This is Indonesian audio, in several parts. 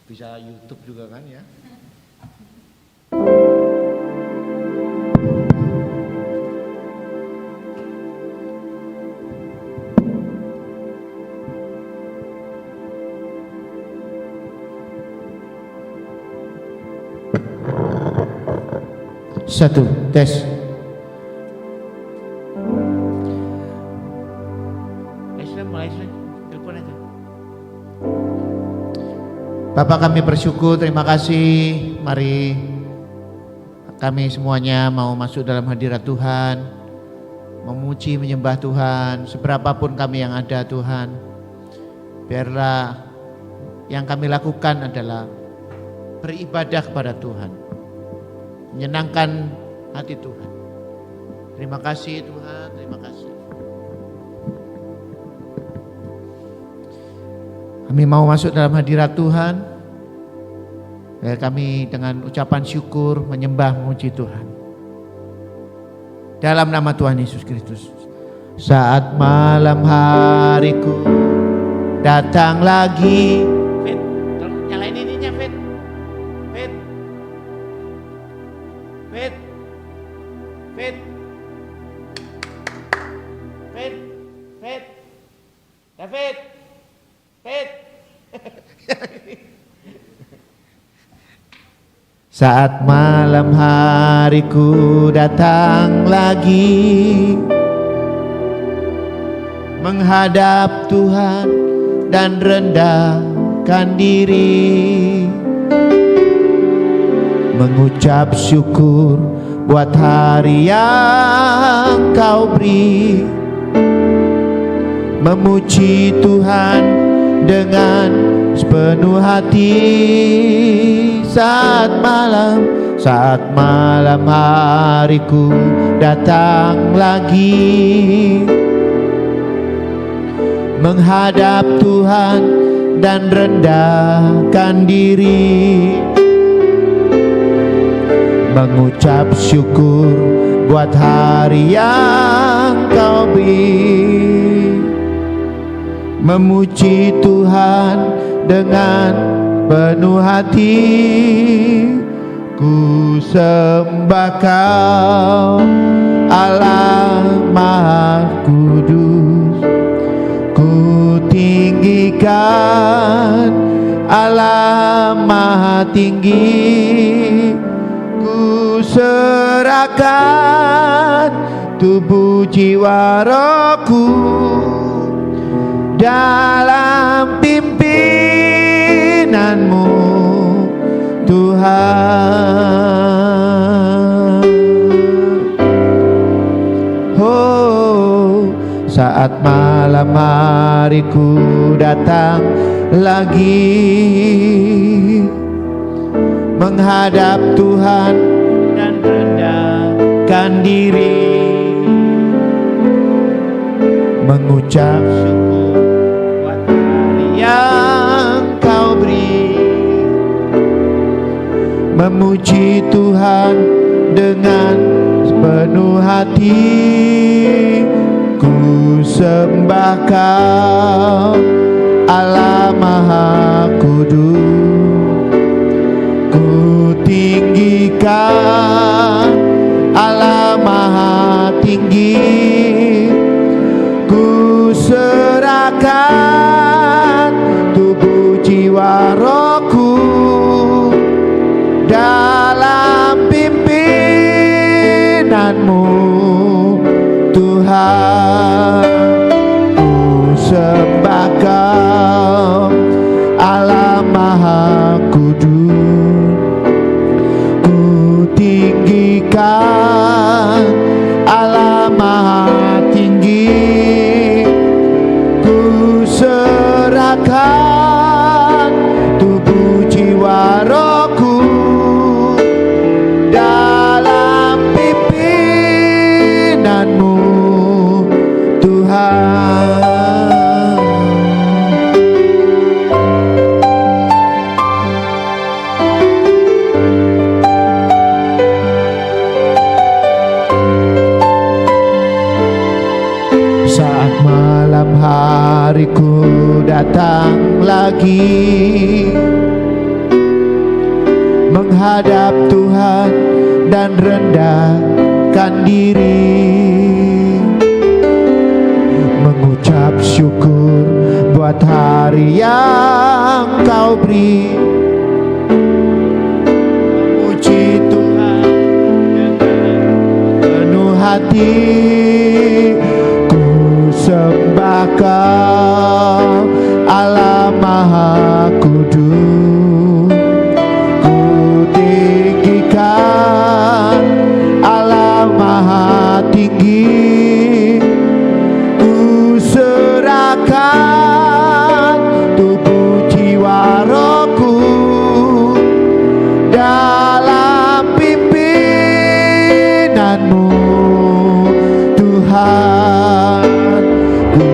Bisa YouTube juga kan ya. Satu, tes. Mulai, telepon aja. Bapak kami bersyukur, terima kasih. Mari kami semuanya mau masuk dalam hadirat Tuhan, memuji, menyembah Tuhan, seberapapun kami yang ada Tuhan. Biarlah yang kami lakukan adalah beribadah kepada Tuhan, menyenangkan hati Tuhan. Terima kasih Tuhan, terima kasih. Kami mau masuk dalam hadirat Tuhan. Biar kami dengan ucapan syukur menyembah memuji Tuhan. Dalam nama Tuhan Yesus Kristus. Saat malam hariku datang lagi. Fit, tolong nyalain ininya Fit. Fit. Fit. Fit. Fit. Fit. David. Fit. Saat malam hariku datang lagi menghadap Tuhan dan rendahkan diri, mengucap syukur buat hari yang Kau beri, memuji Tuhan dengan sepenuh hati. Saat malam hariku datang lagi menghadap Tuhan dan rendahkan diri, mengucap syukur buat hari yang Kau beri, memuji Tuhan dengan penuh hati. Ku sembah Kau Allah Maha Kudus, ku tinggikan Allah Maha Tinggi, ku serahkan tubuh jiwa rohku dalam pimpinanmu Tuhan. Oh, saat malam hariku datang lagi menghadap Tuhan dan rendahkan diri, mengucap syukur buat hari yang Kau beri, memuji Tuhan dengan sepenuh hati. Ku sembah Kau Allah Maha Kudus, ku tinggikan Allah Maha Tinggi, ku serahkan tubuh jiwa rohku dalam pimpinanmu Tuhan. Ku sembah Kau Allah Maha Kudus, ku tinggikan Allah Maha Tinggi, ku serahkan tubuh jiwa rohku dalam pimpinanmu Tuhan. Saat malam hariku datang lagi menghadap Tuhan dan rendahkan diri, mengucap syukur buat hari yang Kau beri, memuji Tuhan dengan penuh hati. Ku sembah Kau Allah Maha Kudus, ku tinggikan Allah Maha Tinggi, ku serahkan tubuh jiwa rohku dalam pimpinanmu Tuhan. Ku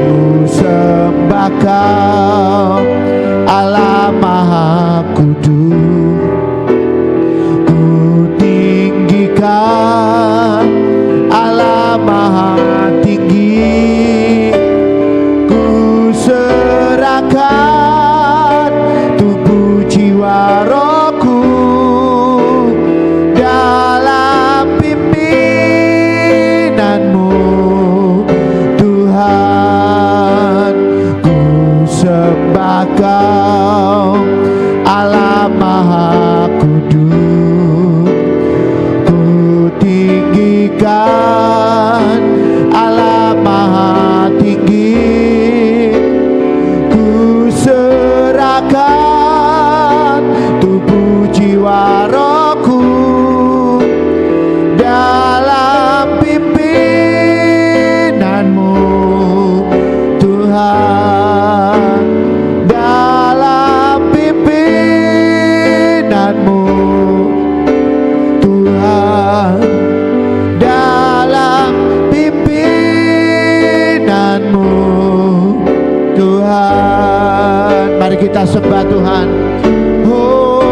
sembah Kau Allah Maha Kudus, ku tinggikan Allah Maha Tinggi, ku serahkan tubuh jiwa rohku dalam pimpinanmu Tuhan. Ku sembah Kau Allah Maha Kudus, ku tinggikan Allah Maha Tinggi, ku serahkan tubuh jiwa rohku dalam pimpinanmu Tuhan, dalam pimpinanmu Tuhan, dalam pimpinanmu Tuhan. Mari kita sembah Tuhan. Oh,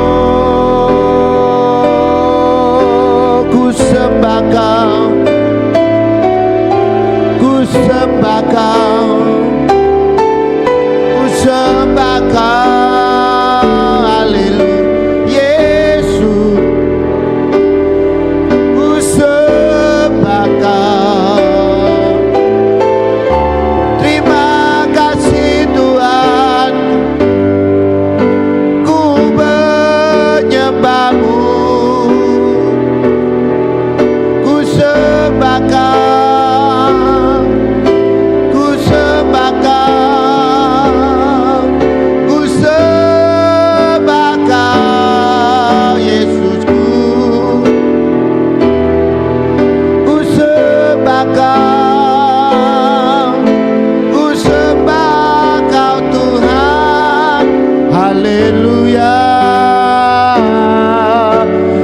ku sembah Kau, ku sembah Kau, ku sembah Kau, haleluya Yesus, ku sembah Kau. Terima kasih Tuhan, ku menyembah-Mu, ku sembah Kau, ku sembah Kau, ku sembah Kau Yesusku, ku sembah Kau, ku sembah Kau Tuhan, haleluya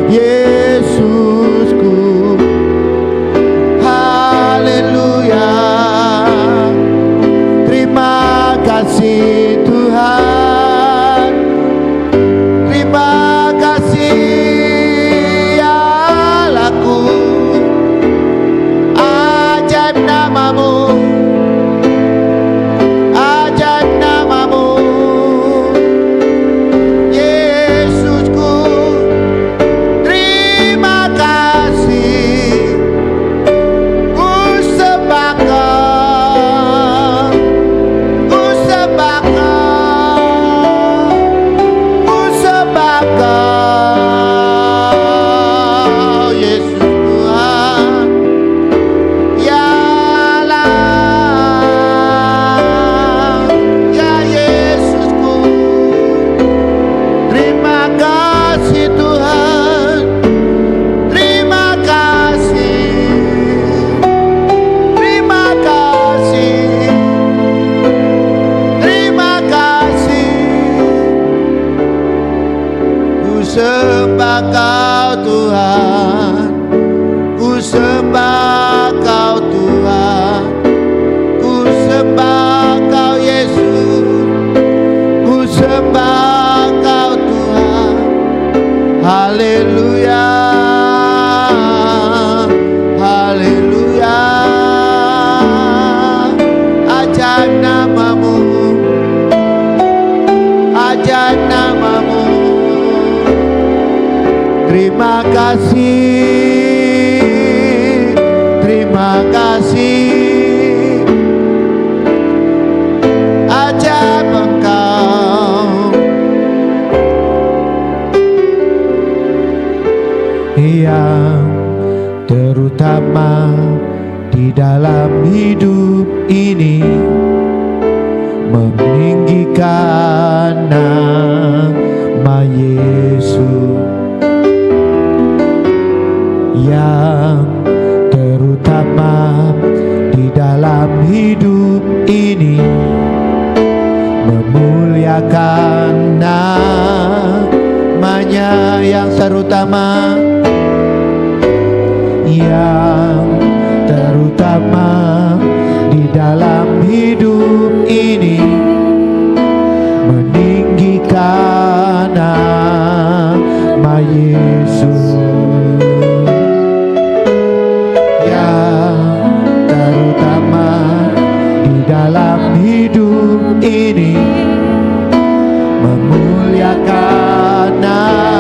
Yesusku, haleluya. Terima kasih Tuhan, terima kasih Allahku, ajaib nama-Mu, ajaib nama-Mu Yesusku. Terima kasih, ku sembah Kau, ku sembah Kau, ku sembah Kau Yesus Tuhan. Ya Allah, ya Yesusku. Terima kasih Tuhan, terima kasih, terima kasih, terima kasih. Ku sembah Kau Tuhan, ku sembah Kau Tuhan, ku sembah Kau Yesus, ku sembah Kau Tuhan, haleluya, haleluya. Ajaib nama-Mu, Terima kasih, terima kasih, ajaib Engkau yang terutama di dalam hidup ini, meninggikan nama Yesus yang terutama di dalam hidup ini, memuliakan namanya yang terutama, yang terutama di dalam hidup ini, meninggikan nama Yesus yang terutama di dalam hidup ini, memuliakan namanya.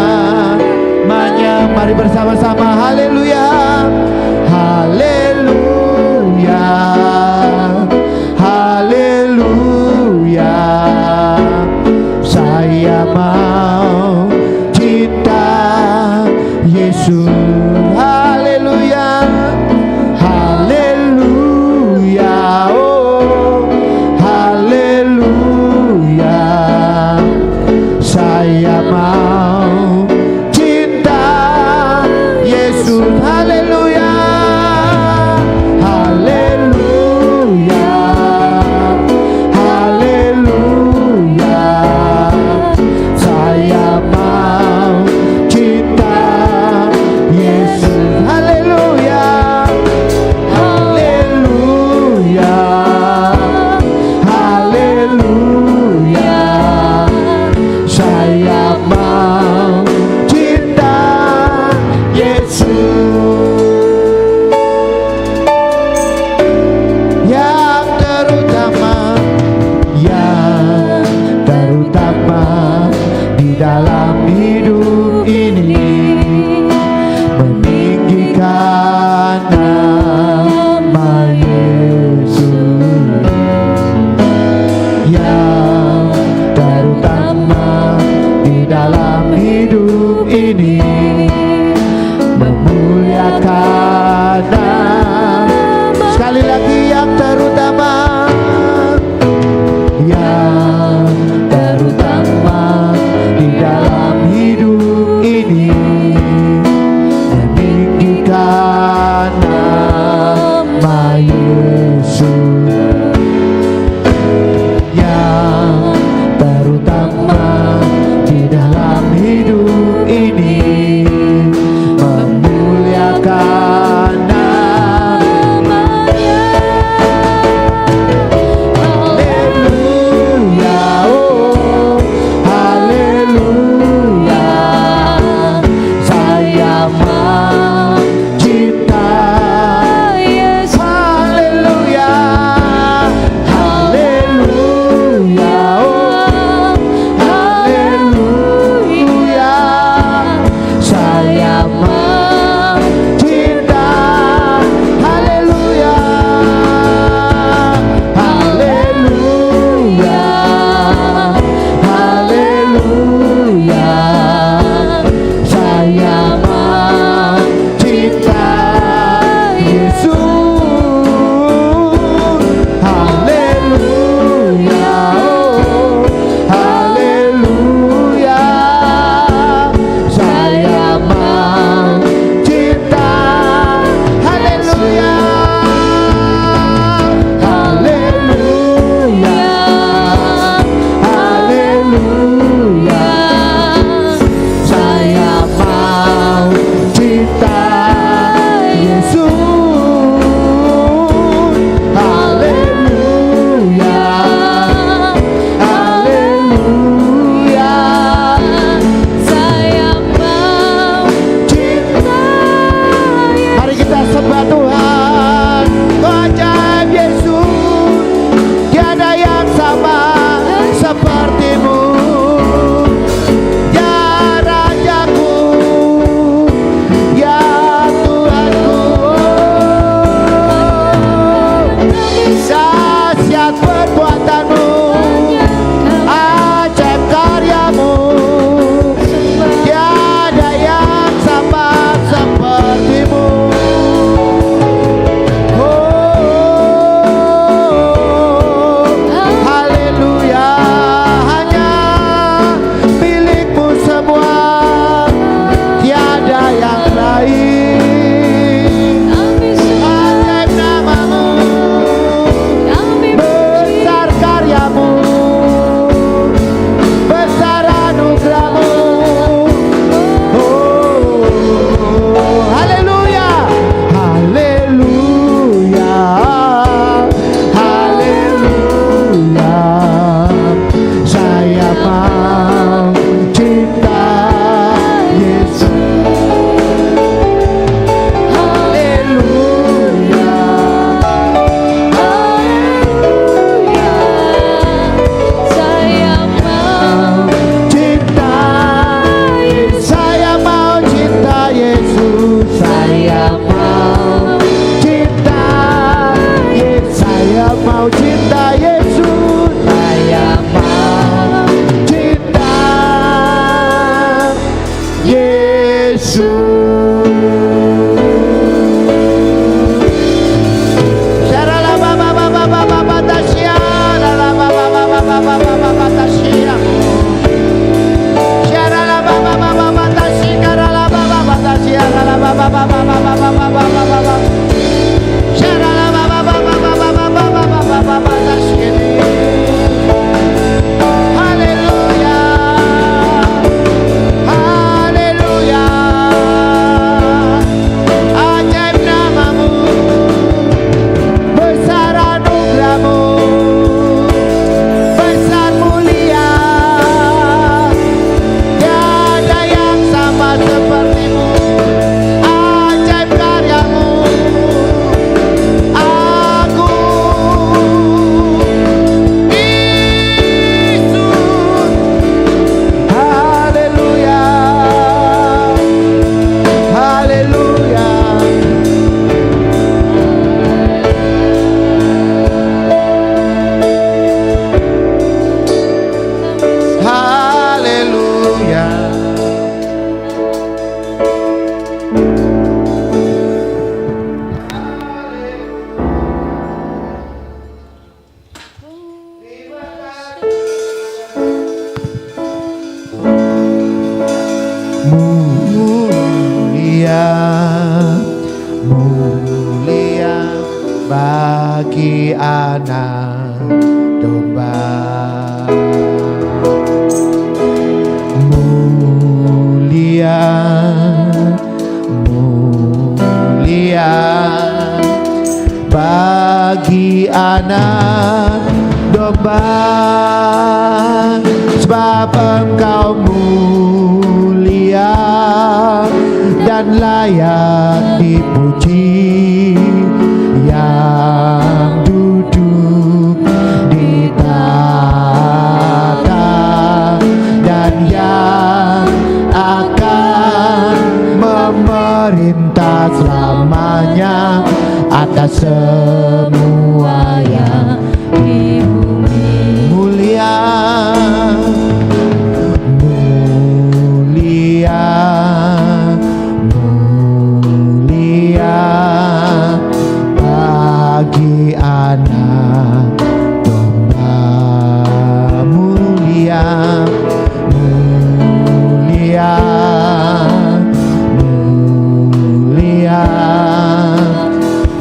dahsyat perbuatanmu, ajaib karyamu, tiada yang sama sepertimu. Haleluya, hanya milikmu semua, tiada yang lain. Ajaib namamu, besar karyamu, besar anugerahmu. Haleluya, haleluya, haleluya. Saya mau cinta Yesus. Haleluya, saya mau cinta Yesus. Saya mau cinta Yesus. Saya mau cinta Yesus. Saya mau cinta Yesus. Ajaib namamu, besar anugerahmu, besar mulia, tiada yang sama sepertimu. Ajaib karyamu, aku Yesus. Haleluya, haleluya. Haleluya. Mulia, mulia bagi anak domba. Mulia, mulia bagi anak domba, sebab Engkau mulia dan layak dipuji, yang duduk di tahta dan yang akan memerintah selamanya atas semua yang di bumi. Mulia, mulia, mulia bagi anak domba. Mulia, mulia, mulia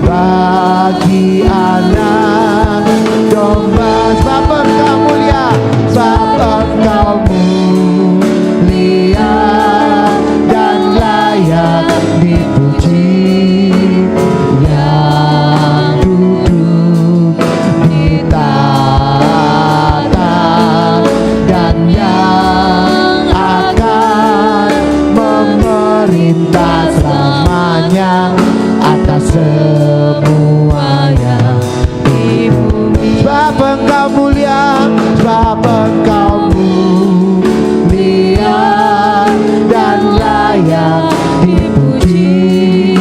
bagi anak domba. Sebab Engkau mulia, sebab Engkau mulia dan layak dipuji, yang duduk di tahta dan yang akan memerintah selamanya atas semua yang di bumi. Sebab Engkau mulia, sebab Engkau mulia dan layak dipuji,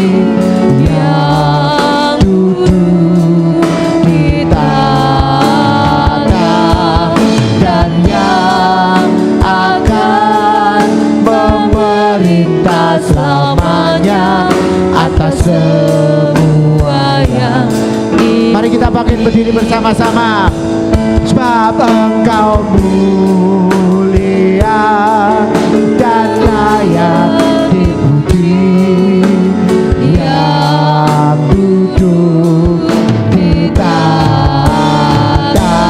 yang duduk di tahta berdiri bersama-sama. Sebab Engkau mulia dan layak dipuji, yang duduk di tahta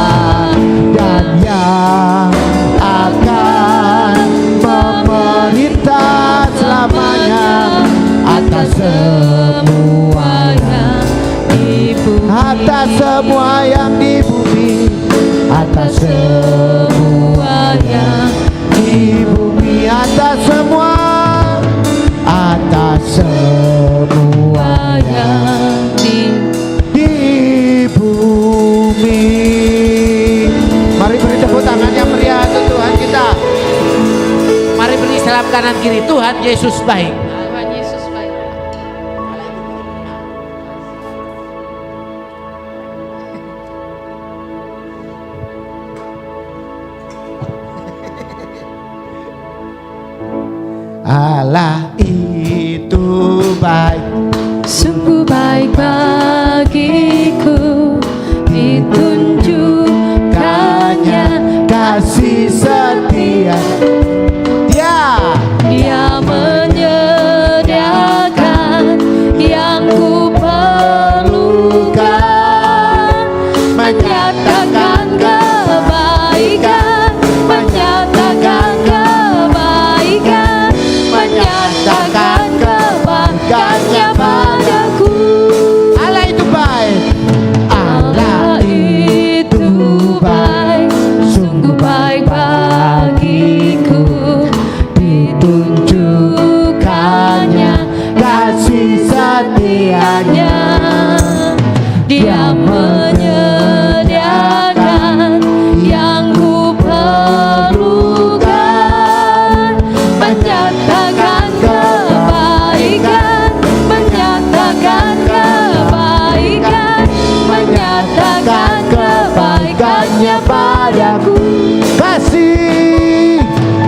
dan yang akan memerintah selamanya atas semua yang di bumi, atas semua yang di bumi, atas semua yang di bumi, atas semua yang di bumi. Mari beri tepuk tangan yang meriah untuk Tuhan kita. Mari beri salam kanan kiri. Tuhan Yesus baik. Tuhan Yesus baik. Allah itu baik, Sungguh baik bagiku, ditunjukkannya kasih setia. Dia menyediakan yang ku perlukan, menyatakan kebaikan, menyatakan kebaikan, menyatakan kebaikannya padaku. Allah itu baik, Allah itu baik, sungguh baik bagiku, ditunjukkannya kasih setianya. Dia menyediakan yang ku perlukan, menyatakan kebaikan, menyatakan kebaikan, menyatakan kebaikannya padaku.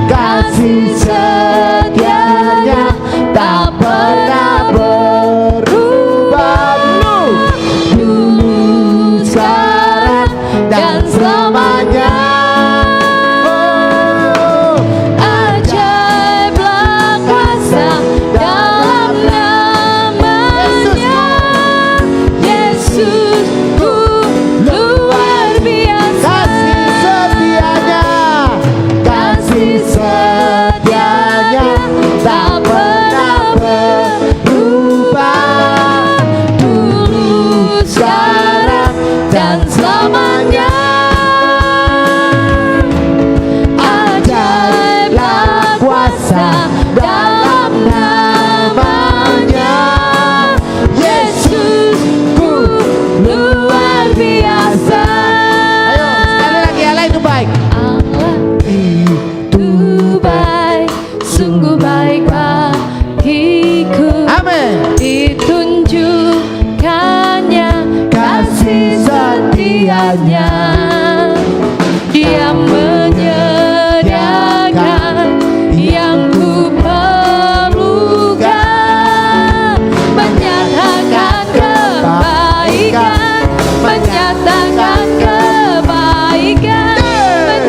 kasih setianya tak pernah berubah, dulu, sekarang dan selamanya. Ajaiblah kuasa dalam namanya, Yesus ku luar biasa. Kasih setianya tak pernah berubah, Dulu, sekarang dan selamanya. Ajaiblah kuasa dalam namanya, Yesus ku luar biasa. Ayo sekali lagi, Allah itu baik. Allah itu baik, sungguh baik bagiku. Amin. Ditunjukkannya kasih setianya. Dia menyediakan yang ku perlukan, menyatakan kebaikan, menyatakan kebaikan,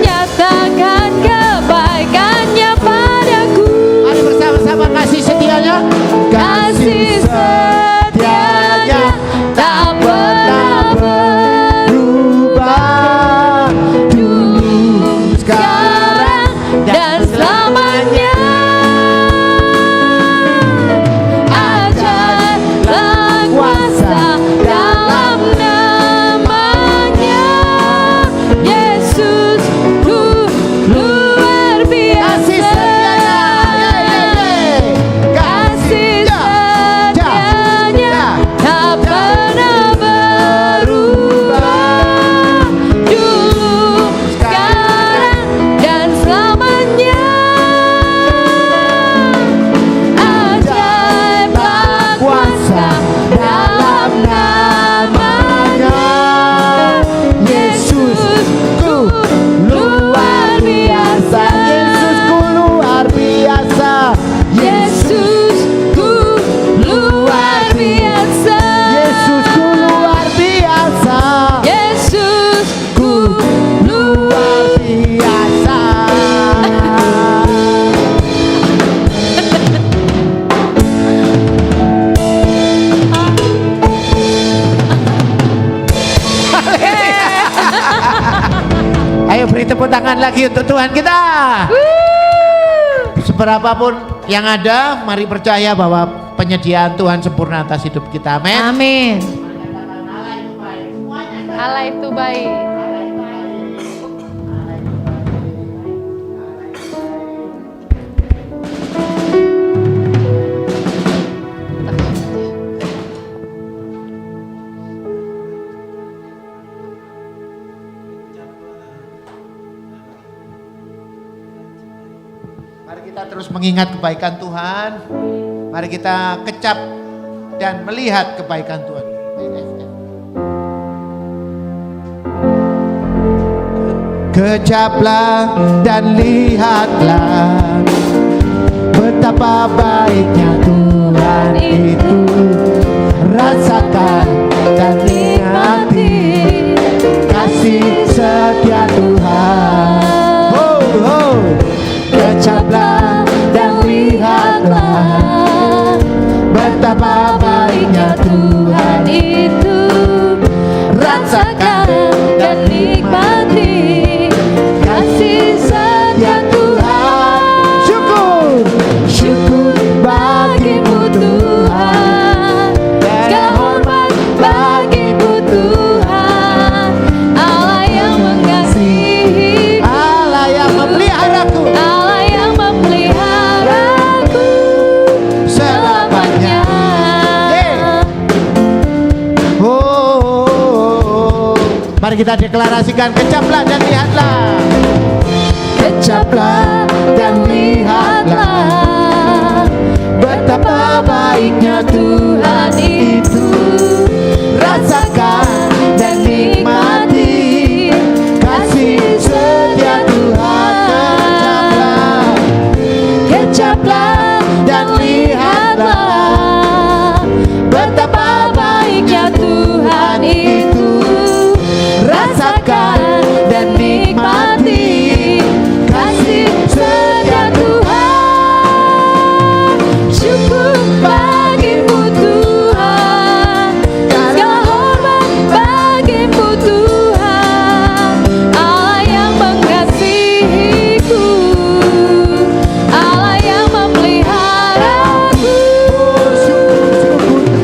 tepuk tangan lagi untuk Tuhan kita. Seberapapun yang ada, mari percaya bahwa penyediaan Tuhan sempurna atas hidup kita. Amin. Amin. Allah itu baik. Mari kita terus mengingat kebaikan Tuhan. Mari kita kecap dan melihat kebaikan Tuhan. Kecaplah dan lihatlah betapa baiknya Tuhan itu. Rasakan dan nikmati kasih setia Tuhan. Oh, oh. Kecaplah dan lihatlah betapa baiknya Tuhan itu. Rasakan dan nikmati kasih setia Tuhan. Syukur, syukur bagimu Tuhan. Segala hormat bagimu Tuhan. Allah yang mengasihi, Allah yang memeliharaku, Allah yang memeliharaku selamanya. Mari kita deklarasikan, kecaplah dan lihatlah. Kecaplah dan lihatlah betapa baiknya Tuhan itu. Rasakan dan nikmati kasih setia Tuhan. Kecaplah dan lihatlah betapa baiknya Tuhan itu. Rasakan dan nikmati kasih setia Tuhan. Syukur bagimu Tuhan. Segala hormat bagimu Tuhan. Allah yang mengasihiku, Allah yang memeliharaku.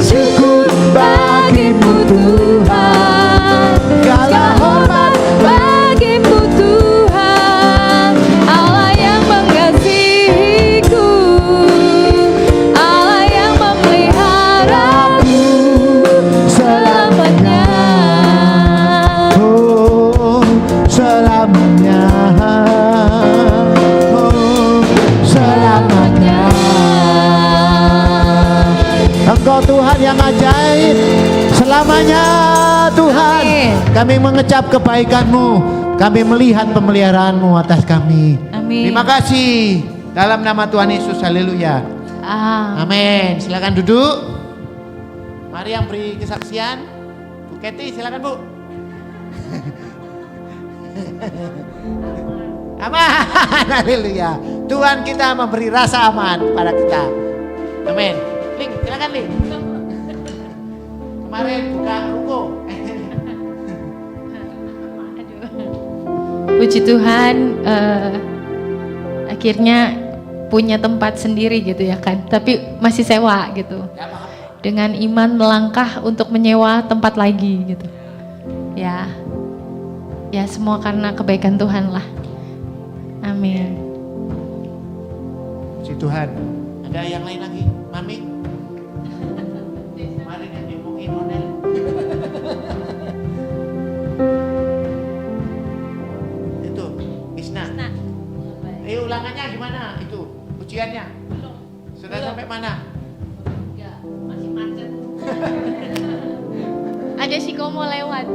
Syukur bagimu Tuhan. Segala hormat bagimu Tuhan. Allah yang mengasihiku, Allah yang memeliharaku selamanya. Oh, selamanya. Oh, selamanya. Engkau Tuhan yang ajaib, selamanya Tuhan. Amin. Kami mengecap kebaikan-Mu, kami melihat pemeliharaan-Mu atas kami. Amin. Terima kasih dalam nama Tuhan Yesus, haleluya. Amin. Silakan duduk. Mari yang beri kesaksian, Bu Keti, silakan Bu. Aman, haleluya. Tuhan kita memberi rasa aman pada kita. Amin. Ling, silakan Ling. Kemarin buka ruko. Puji Tuhan, akhirnya punya tempat sendiri gitu ya kan, tapi masih sewa gitu. Dengan iman melangkah untuk menyewa tempat lagi gitu. Ya, ya semua karena kebaikan Tuhan lah. Amin. Puji Tuhan. Ada yang lain lagi, Mami? Kemarin yang diomongin Onel. Itu, Isna. Ulangannya gimana itu? Ujiannya? Belum. Sudah sampai mana? Ya, masih macet. Ada si Komo lewat.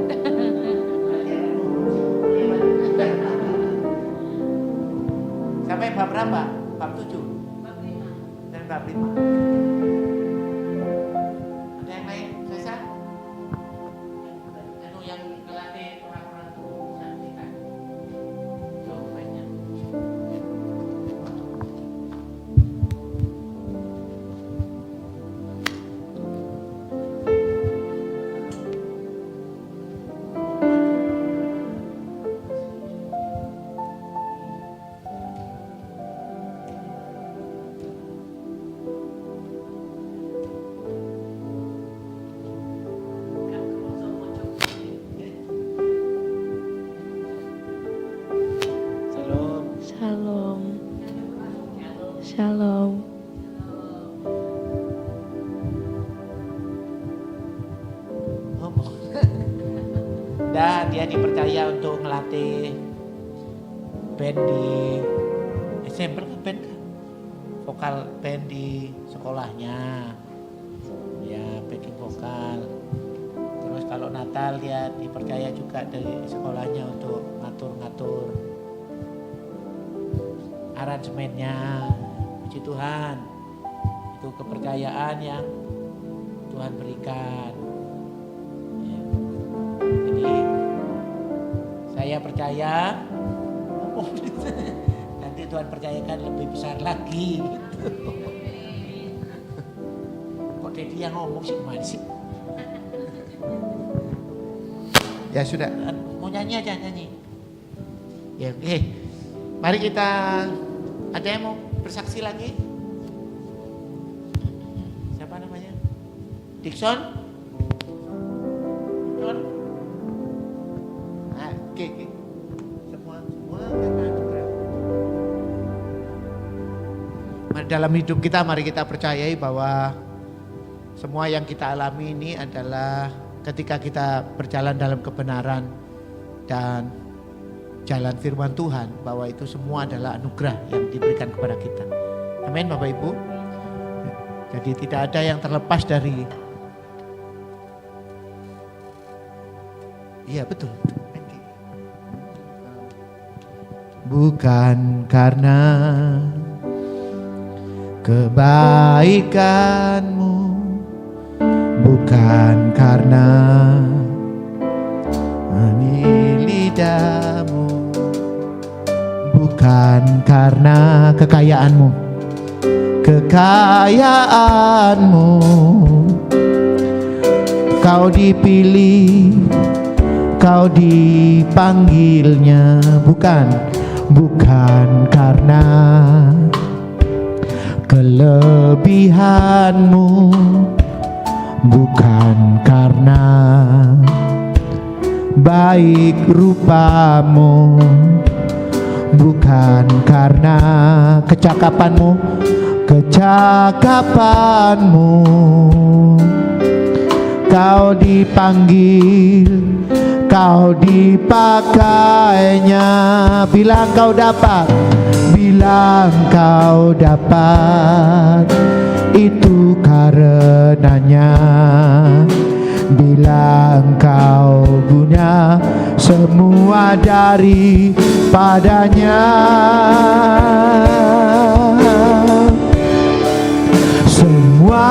Sampai bab berapa? Bab 7? Bab 5. Dan bab 5. Ada yang lain? Sesa? Yang kelatih orang-orang santikan. Jawabannya. Shalom. Shalom. Dan dia dipercaya untuk ngelatih band di SMP, band vokal band di sekolahnya, ya backing vokal. Terus kalau Natal dia dipercaya juga dari sekolahnya untuk ngatur-ngatur aransemennya. Puji Tuhan, itu kepercayaan yang Tuhan berikan. Ya. Jadi saya percaya nanti Tuhan percayakan lebih besar lagi gitu. Kok Dedi yang ngomong sih gimana sih? Ya sudah. Mau nyanyi aja nyanyi. Ya oke. Mari kita, ada yang mau bersaksi lagi? Siapa namanya? Dixon? Dixon? Ah, oke. Semua karena anugerah. Mari dalam hidup kita, mari kita percayai bahwa semua yang kita alami ini adalah ketika kita berjalan dalam kebenaran dan jalan firman Tuhan, bahwa itu semua adalah anugerah yang diberikan kepada kita. Amin Bapak Ibu. Jadi tidak ada yang terlepas dari, iya betul. Bukan karena kebaikanmu, bukan karena lidahmu, bukan karena kekayaanmu, kau dipilih, kau dipanggilnya, bukan karena kelebihanmu, bukan karena baik rupamu, bukan karena kecakapanmu, kau dipanggil, kau dipakainya. Bilang kau dapat, itu karenanya. Bilang kau punya semua daripadanya. Semua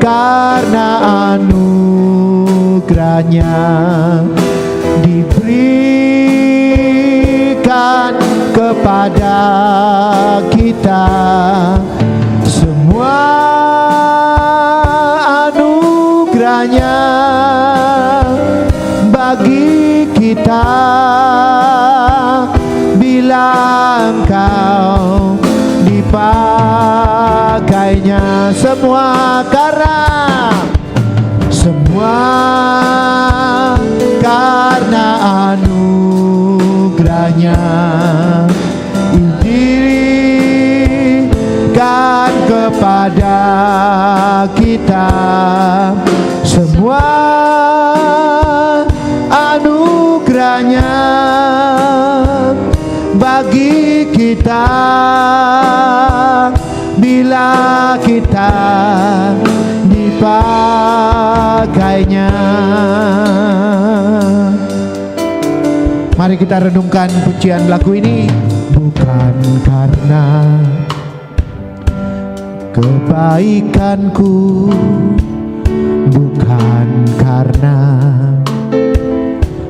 karena anugerahnya diberikan kepada kita. Semua anugerahnya bagi kita. Bilang kau dipakainya. Semua karena anugerahnya diberikan kepada kita. Semua anugerahnya bagi kita bila kita dipakainya. Mari kita renungkan pujian lagu ini. Bukan karena kebaikanku, bukan karena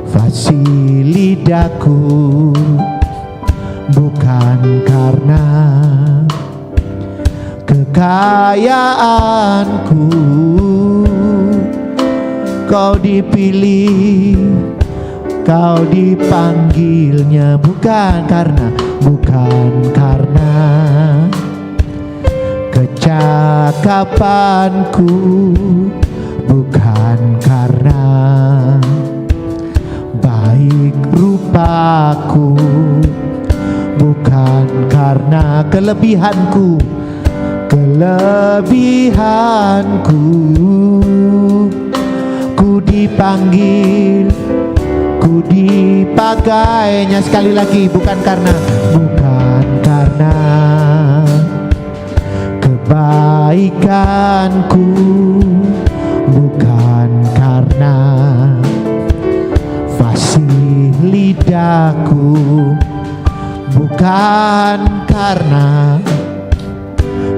fasilitasku, bukan karena kekayaanku, kau dipilih, kau dipanggilnya. Bukan karena kecakapanku, bukan karena baik baik rupaku, bukan karena kelebihanku. Ku dipanggil, ku dipakainya. Sekali lagi, bukan karena kebaikanku, bukan karena fasih lidahku, bukan karena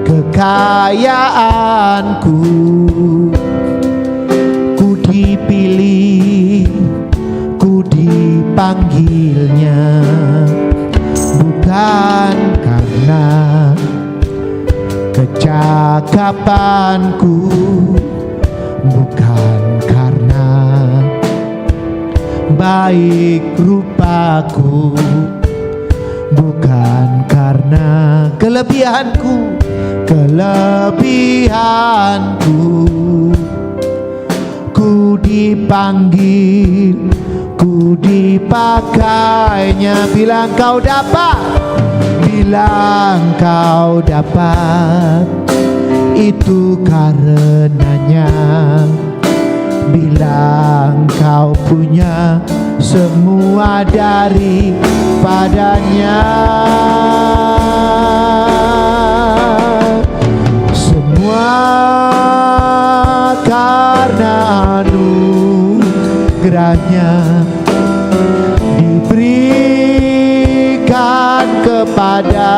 kekayaanku. Ku dipilih, ku dipanggilnya, bukan karena kecakapanku, bukan karena baik rupaku, bukan karena kelebihanku. Ku dipanggil, ku dipakainya. Bila engkau dapat, itu karenanya. Bila engkau punya semua daripadanya, semua karena anugerahnya diberikan kepada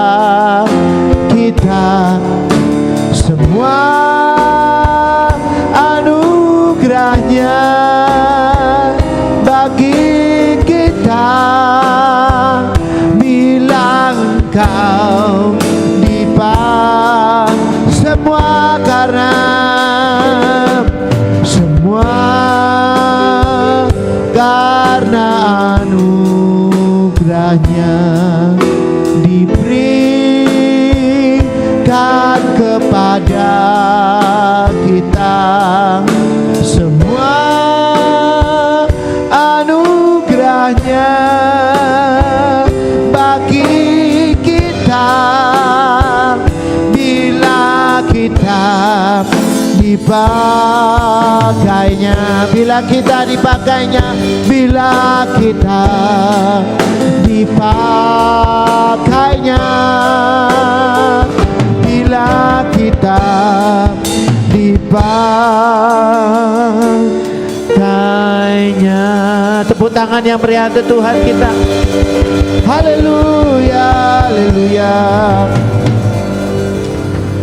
kita. Semua anugerahnya bagi kita. Bila engkau semua karena anugerahnya diberikan kepada kita. Semua anugerahnya bagi kita. Kita dipakainya, bila kita dipakainya, bila kita dipakainya, bila kita dipakainya. Tepuk tangan yang meriah untuk Tuhan kita. Haleluya, haleluya.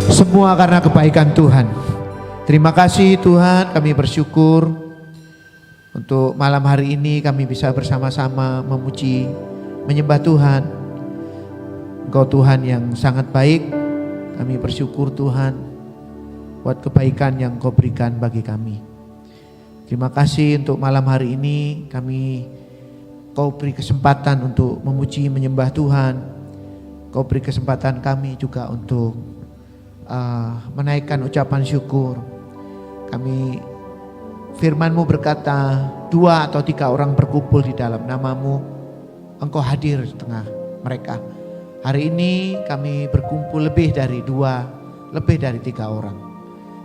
Semua karena kebaikan Tuhan. Terima kasih Tuhan, kami bersyukur untuk malam hari ini kami bisa bersama-sama memuji, menyembah Tuhan. Engkau Tuhan yang sangat baik. Kami bersyukur Tuhan buat kebaikan yang Kau berikan bagi kami. Terima kasih untuk malam hari ini Kau beri kesempatan untuk memuji, menyembah Tuhan. Kau beri kesempatan kami juga untuk menaikkan ucapan syukur. Firman-Mu berkata, 2 atau 3 orang berkumpul di dalam nama-Mu, Engkau hadir di tengah mereka. Hari ini kami berkumpul lebih dari 2, lebih dari 3 orang.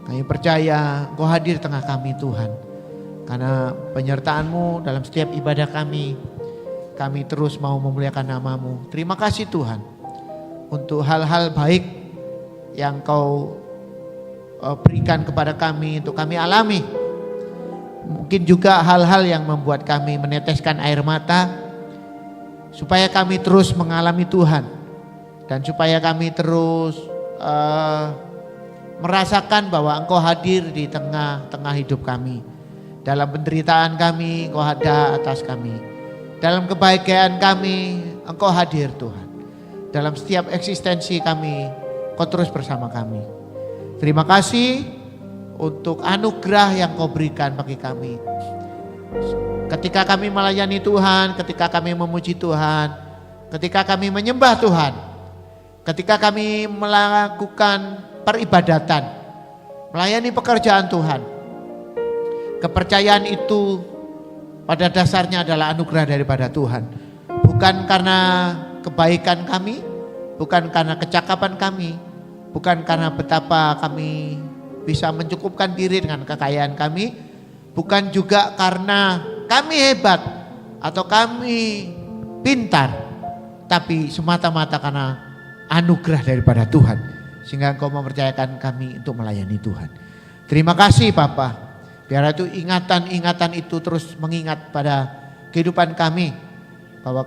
Kami percaya Engkau hadir di tengah kami Tuhan. Karena penyertaan-Mu dalam setiap ibadah kami terus mau memuliakan nama-Mu. Terima kasih Tuhan untuk hal-hal baik yang Kau berikan kepada kami untuk kami alami. Mungkin juga hal-hal yang membuat kami meneteskan air mata, supaya kami terus mengalami Tuhan, dan supaya kami terus merasakan bahwa Engkau hadir di tengah-tengah hidup kami. Dalam penderitaan kami, Engkau ada atas kami. Dalam kebahagiaan kami, Engkau hadir Tuhan. Dalam setiap eksistensi kami, Kau terus bersama kami. Terima kasih untuk anugerah yang Kau berikan bagi kami. Ketika kami melayani Tuhan, ketika kami memuji Tuhan, ketika kami menyembah Tuhan, ketika kami melakukan peribadatan, melayani pekerjaan Tuhan, kepercayaan itu pada dasarnya adalah anugerah daripada Tuhan. Bukan karena kebaikan kami, bukan karena kecakapan kami, bukan karena betapa kami bisa mencukupkan diri dengan kekayaan kami, bukan juga karena kami hebat atau kami pintar, tapi semata-mata karena anugerah daripada Tuhan, sehingga Engkau mempercayakan kami untuk melayani Tuhan. Terima kasih Bapa. Biar itu ingatan-ingatan itu terus mengingat pada kehidupan kami, bahwa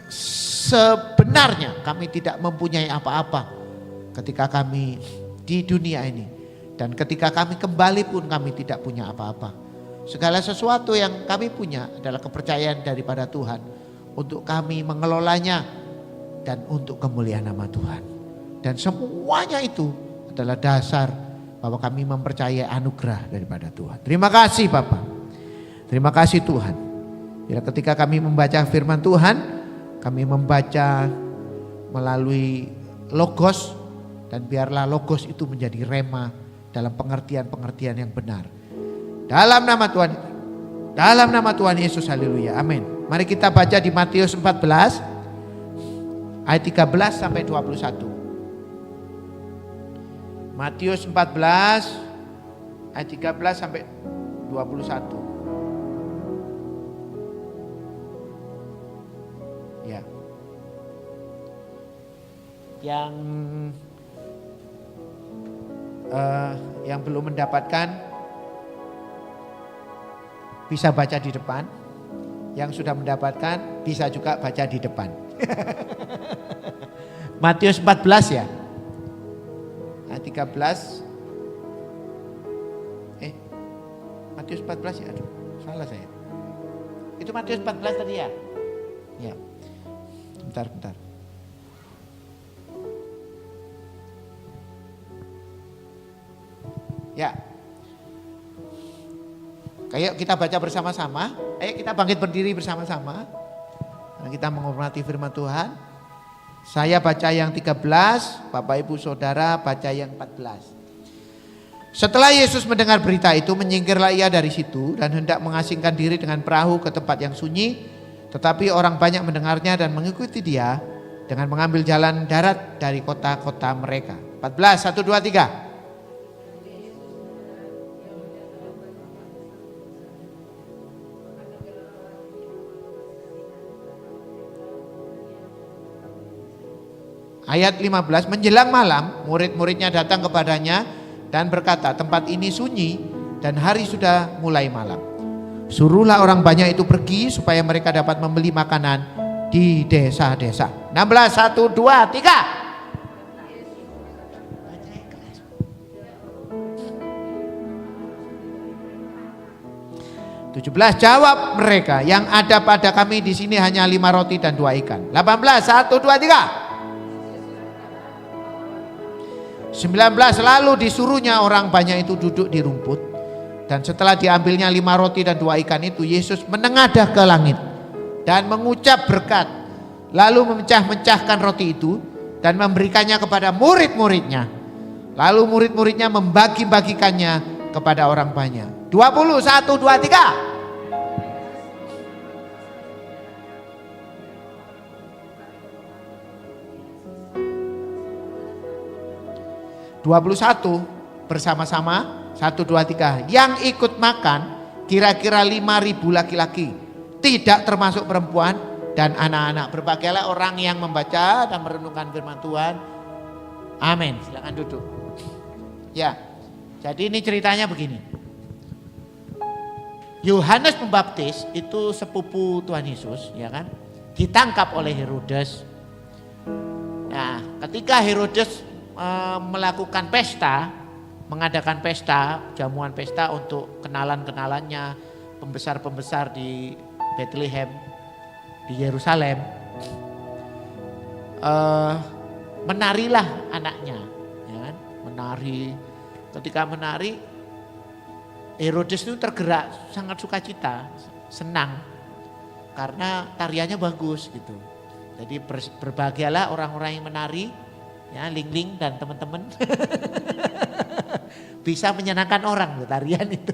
sebenarnya kami tidak mempunyai apa-apa ketika kami di dunia ini. Dan ketika kami kembali pun kami tidak punya apa-apa. Segala sesuatu yang kami punya adalah kepercayaan daripada Tuhan untuk kami mengelolanya dan untuk kemuliaan nama Tuhan. Dan semuanya itu adalah dasar bahwa kami mempercayai anugerah daripada Tuhan. Terima kasih Bapak. Terima kasih Tuhan. Bila ketika kami membaca firman Tuhan, kami membaca melalui logos, dan biarlah logos itu menjadi rema dalam pengertian-pengertian yang benar. Dalam nama Tuhan Yesus, haleluya, amin. Mari kita baca di Matius 14 ayat 13 sampai 21. Matius 14 ayat 13 sampai 21. Ya. Yang belum mendapatkan bisa baca di depan. Yang sudah mendapatkan bisa juga baca di depan. Matius 14 ya. Ayat 13. Matius 14 ya. Aduh, salah saya. Itu Matius 14 tadi ya? Ya. Bentar. Ya. Ayo kita baca bersama-sama. Ayo kita bangkit berdiri bersama-sama. Dan kita menghormati firman Tuhan. Saya baca yang 13, Bapak Ibu Saudara baca yang 14. Setelah Yesus mendengar berita itu, menyingkirlah ia dari situ dan hendak mengasingkan diri dengan perahu ke tempat yang sunyi. Tetapi orang banyak mendengarnya dan mengikuti dia dengan mengambil jalan darat dari kota-kota mereka. 14, 1, 2, 3. Ayat 15, menjelang malam murid-muridnya datang kepadanya dan berkata, tempat ini sunyi dan hari sudah mulai malam. Suruhlah orang banyak itu pergi supaya mereka dapat membeli makanan di desa-desa. 16, 1, 2, 3. 17, jawab mereka, yang ada pada kami di sini hanya 5 roti dan 2 ikan. 18, 1, 2, 3. 19, lalu disuruhnya orang banyak itu duduk di rumput. Dan setelah diambilnya 5 roti dan 2 ikan itu, Yesus menengadah ke langit dan mengucap berkat. Lalu memecah-mecahkan roti itu dan memberikannya kepada murid-muridnya. Lalu murid-muridnya membagi-bagikannya kepada orang banyak. 20, 1, 2, 3. 21 bersama-sama 1, 2, 3. Yang ikut makan kira-kira 5.000 laki-laki, tidak termasuk perempuan dan anak-anak. Berbahagialah orang yang membaca dan merenungkan firman Tuhan. Amin. Silakan duduk. Ya. Jadi ini ceritanya begini. Yohanes Pembaptis itu sepupu Tuhan Yesus, ya kan? Ditangkap oleh Herodes. Nah, ketika Herodes melakukan pesta, mengadakan pesta, jamuan pesta untuk kenalan-kenalannya, pembesar-pembesar di Bethlehem, di Yerusalem, menarilah anaknya, ya kan? Menari. Ketika menari, Herodes itu tergerak, sangat sukacita, senang, karena tariannya bagus gitu. Jadi berbahagialah orang-orang yang menari. Ya, Ling-Ling dan teman-teman bisa menyenangkan orang loh, tarian itu.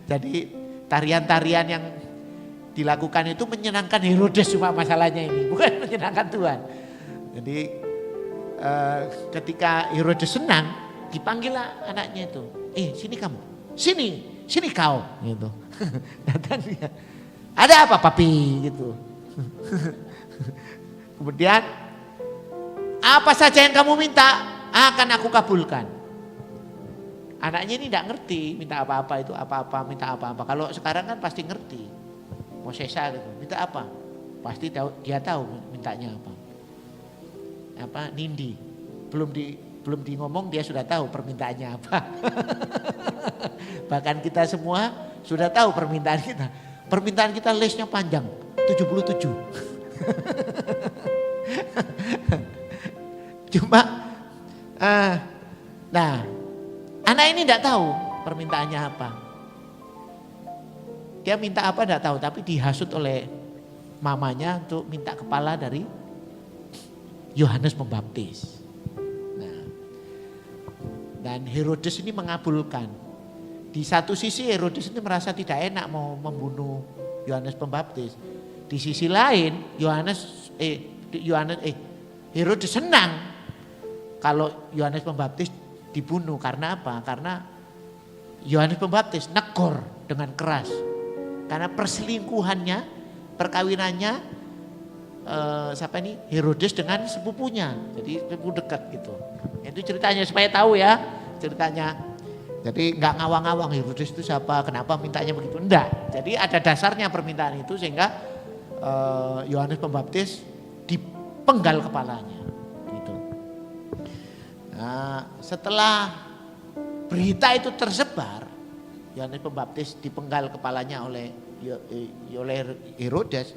Jadi tarian-tarian dilakukan itu menyenangkan Herodes cuma masalahnya ini, bukan menyenangkan Tuhan. Jadi ketika Herodes senang, dipanggillah anaknya itu. Sini kamu, sini kau, gitu. Datang dia. Ada apa papi, gitu. Kemudian apa saja yang kamu minta akan aku kabulkan. Anaknya ini tidak ngerti minta apa-apa itu apa-apa, minta apa-apa. Kalau sekarang kan pasti ngerti. Mau sesa gitu, minta apa? Pasti tahu, dia tahu mintanya apa. Apa nindi. Belum di ngomong dia sudah tahu permintaannya apa. Bahkan kita semua sudah tahu permintaan kita. Permintaan kita listnya panjang, 77. Cuma, nah anak ini tidak tahu permintaannya apa. Dia minta apa tidak tahu, tapi dihasut oleh mamanya untuk minta kepala dari Yohanes Pembaptis. Nah, dan Herodes ini mengabulkan. Di satu sisi Herodes ini merasa tidak enak mau membunuh Yohanes Pembaptis. Di sisi lain Herodes senang kalau Yohanes Pembaptis dibunuh. Karena apa? Karena Yohanes Pembaptis negor dengan keras. Karena perselingkuhannya, perkawinannya Herodes dengan sepupunya. Jadi sepupu dekat gitu. Itu ceritanya supaya tahu ya ceritanya. Jadi nggak ngawang-ngawang Herodes itu siapa, kenapa mintanya begitu. Enggak. Jadi ada dasarnya permintaan itu sehingga Yohanes Pembaptis dipenggal kepalanya. Gitu. Nah, setelah berita itu tersebar, Yohanes Pembaptis dipenggal kepalanya oleh Herodes,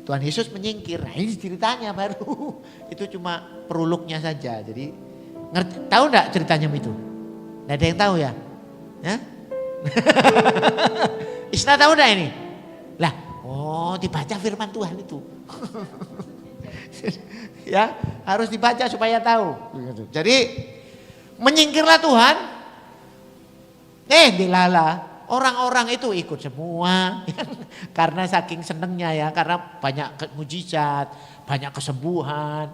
Tuhan Yesus menyingkir. Nah, ini ceritanya baru. Itu cuma prolognya saja. Jadi tahu enggak ceritanya itu? Enggak ada yang tahu ya? Isna tahu enggak ini? Lah, dibaca firman Tuhan itu. Ya, harus dibaca supaya tahu. Jadi menyingkirlah Tuhan. Dilala. Orang-orang itu ikut semua. Karena saking senengnya ya, karena banyak mujizat, banyak kesembuhan,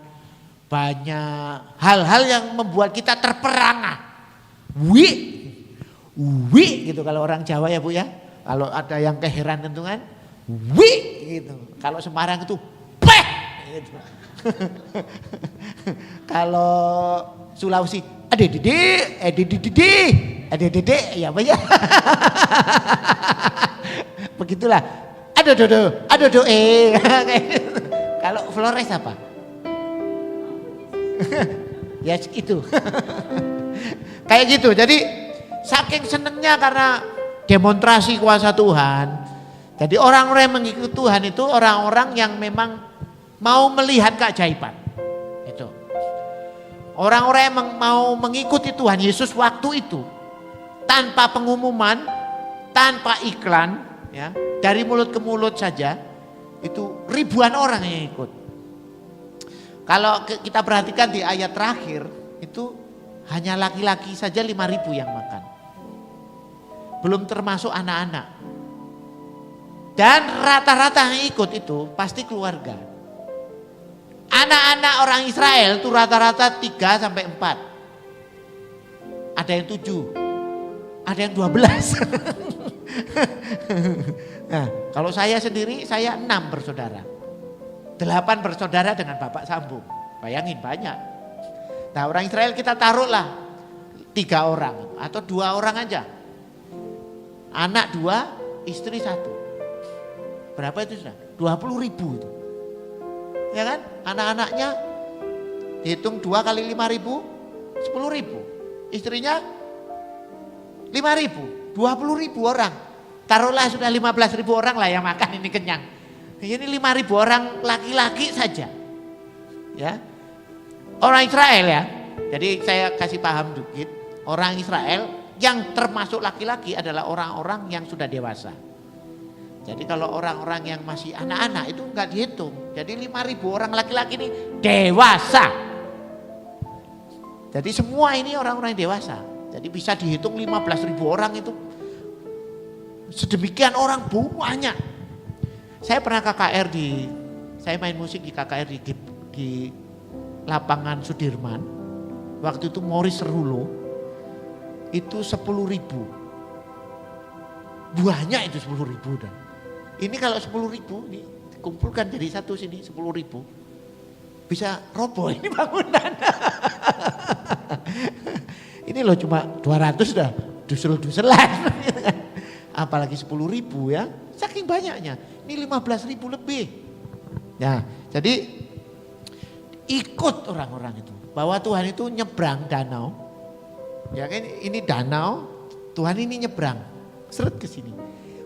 banyak hal-hal yang membuat kita terperangah. Wih gitu kalau orang Jawa ya Bu ya. Kalau ada yang keheranan itu kan, wih gitu. Kalau Semarang itu, peh gitu. Kalau Sulawesi, adedede, ya Pak ya. Begitulah. Aduh, Kalau Flores apa? Ya itu. Kayak gitu. Jadi saking senengnya karena demonstrasi kuasa Tuhan. Jadi orang-orang yang mengikuti Tuhan itu orang-orang yang memang mau melihat keajaiban. Itu. Orang-orang yang mau mengikuti Tuhan Yesus waktu itu tanpa pengumuman, tanpa iklan, ya, dari mulut ke mulut saja, itu ribuan orang yang ikut. Kalau kita perhatikan di ayat terakhir, itu hanya laki-laki saja 5.000 yang makan. Belum termasuk anak-anak. Dan rata-rata yang ikut itu pasti keluarga. Anak-anak orang Israel itu rata-rata 3 sampai 4. Ada yang 7, ada yang 12. Nah, kalau saya sendiri, saya 6 bersaudara. 8 bersaudara dengan bapak sambung. Bayangin banyak. Nah, orang Israel kita taruhlah 3 orang atau 2 orang aja. Anak 2, istri 1. Berapa itu sudah? 20.000 itu. Ya kan? Anak-anaknya dihitung 2 kali 5.000, 10.000. Istrinya 5.000, 20.000 orang. Taruhlah sudah 15.000 orang lah yang makan ini kenyang. Ini 5.000 orang laki-laki saja. Ya. Orang Israel ya. Jadi saya kasih paham dikit. Orang Israel yang termasuk laki-laki adalah orang-orang yang sudah dewasa. Jadi kalau orang-orang yang masih anak-anak itu enggak dihitung. Jadi 5.000 orang laki-laki ini dewasa. Jadi semua ini orang-orang dewasa. Jadi bisa dihitung 15.000 orang itu. Sedemikian orang banyak. Saya pernah saya main musik di KKR di lapangan Sudirman. Waktu itu Morris Rulo itu 10.000. Banyak itu 10.000 dan. Ini kalau 10.000 ini dikumpulkan jadi satu sini 10.000. Bisa roboh ini bangunan. Ini loh cuma 200 dah dusel-duselan. Apalagi 10.000 ya. Saking banyaknya. Ini 15.000 lebih. Nah, jadi ikut orang-orang itu. Bahwa Tuhan itu nyebrang danau. Ya kan ini danau, Tuhan ini nyebrang. Seret ke sini.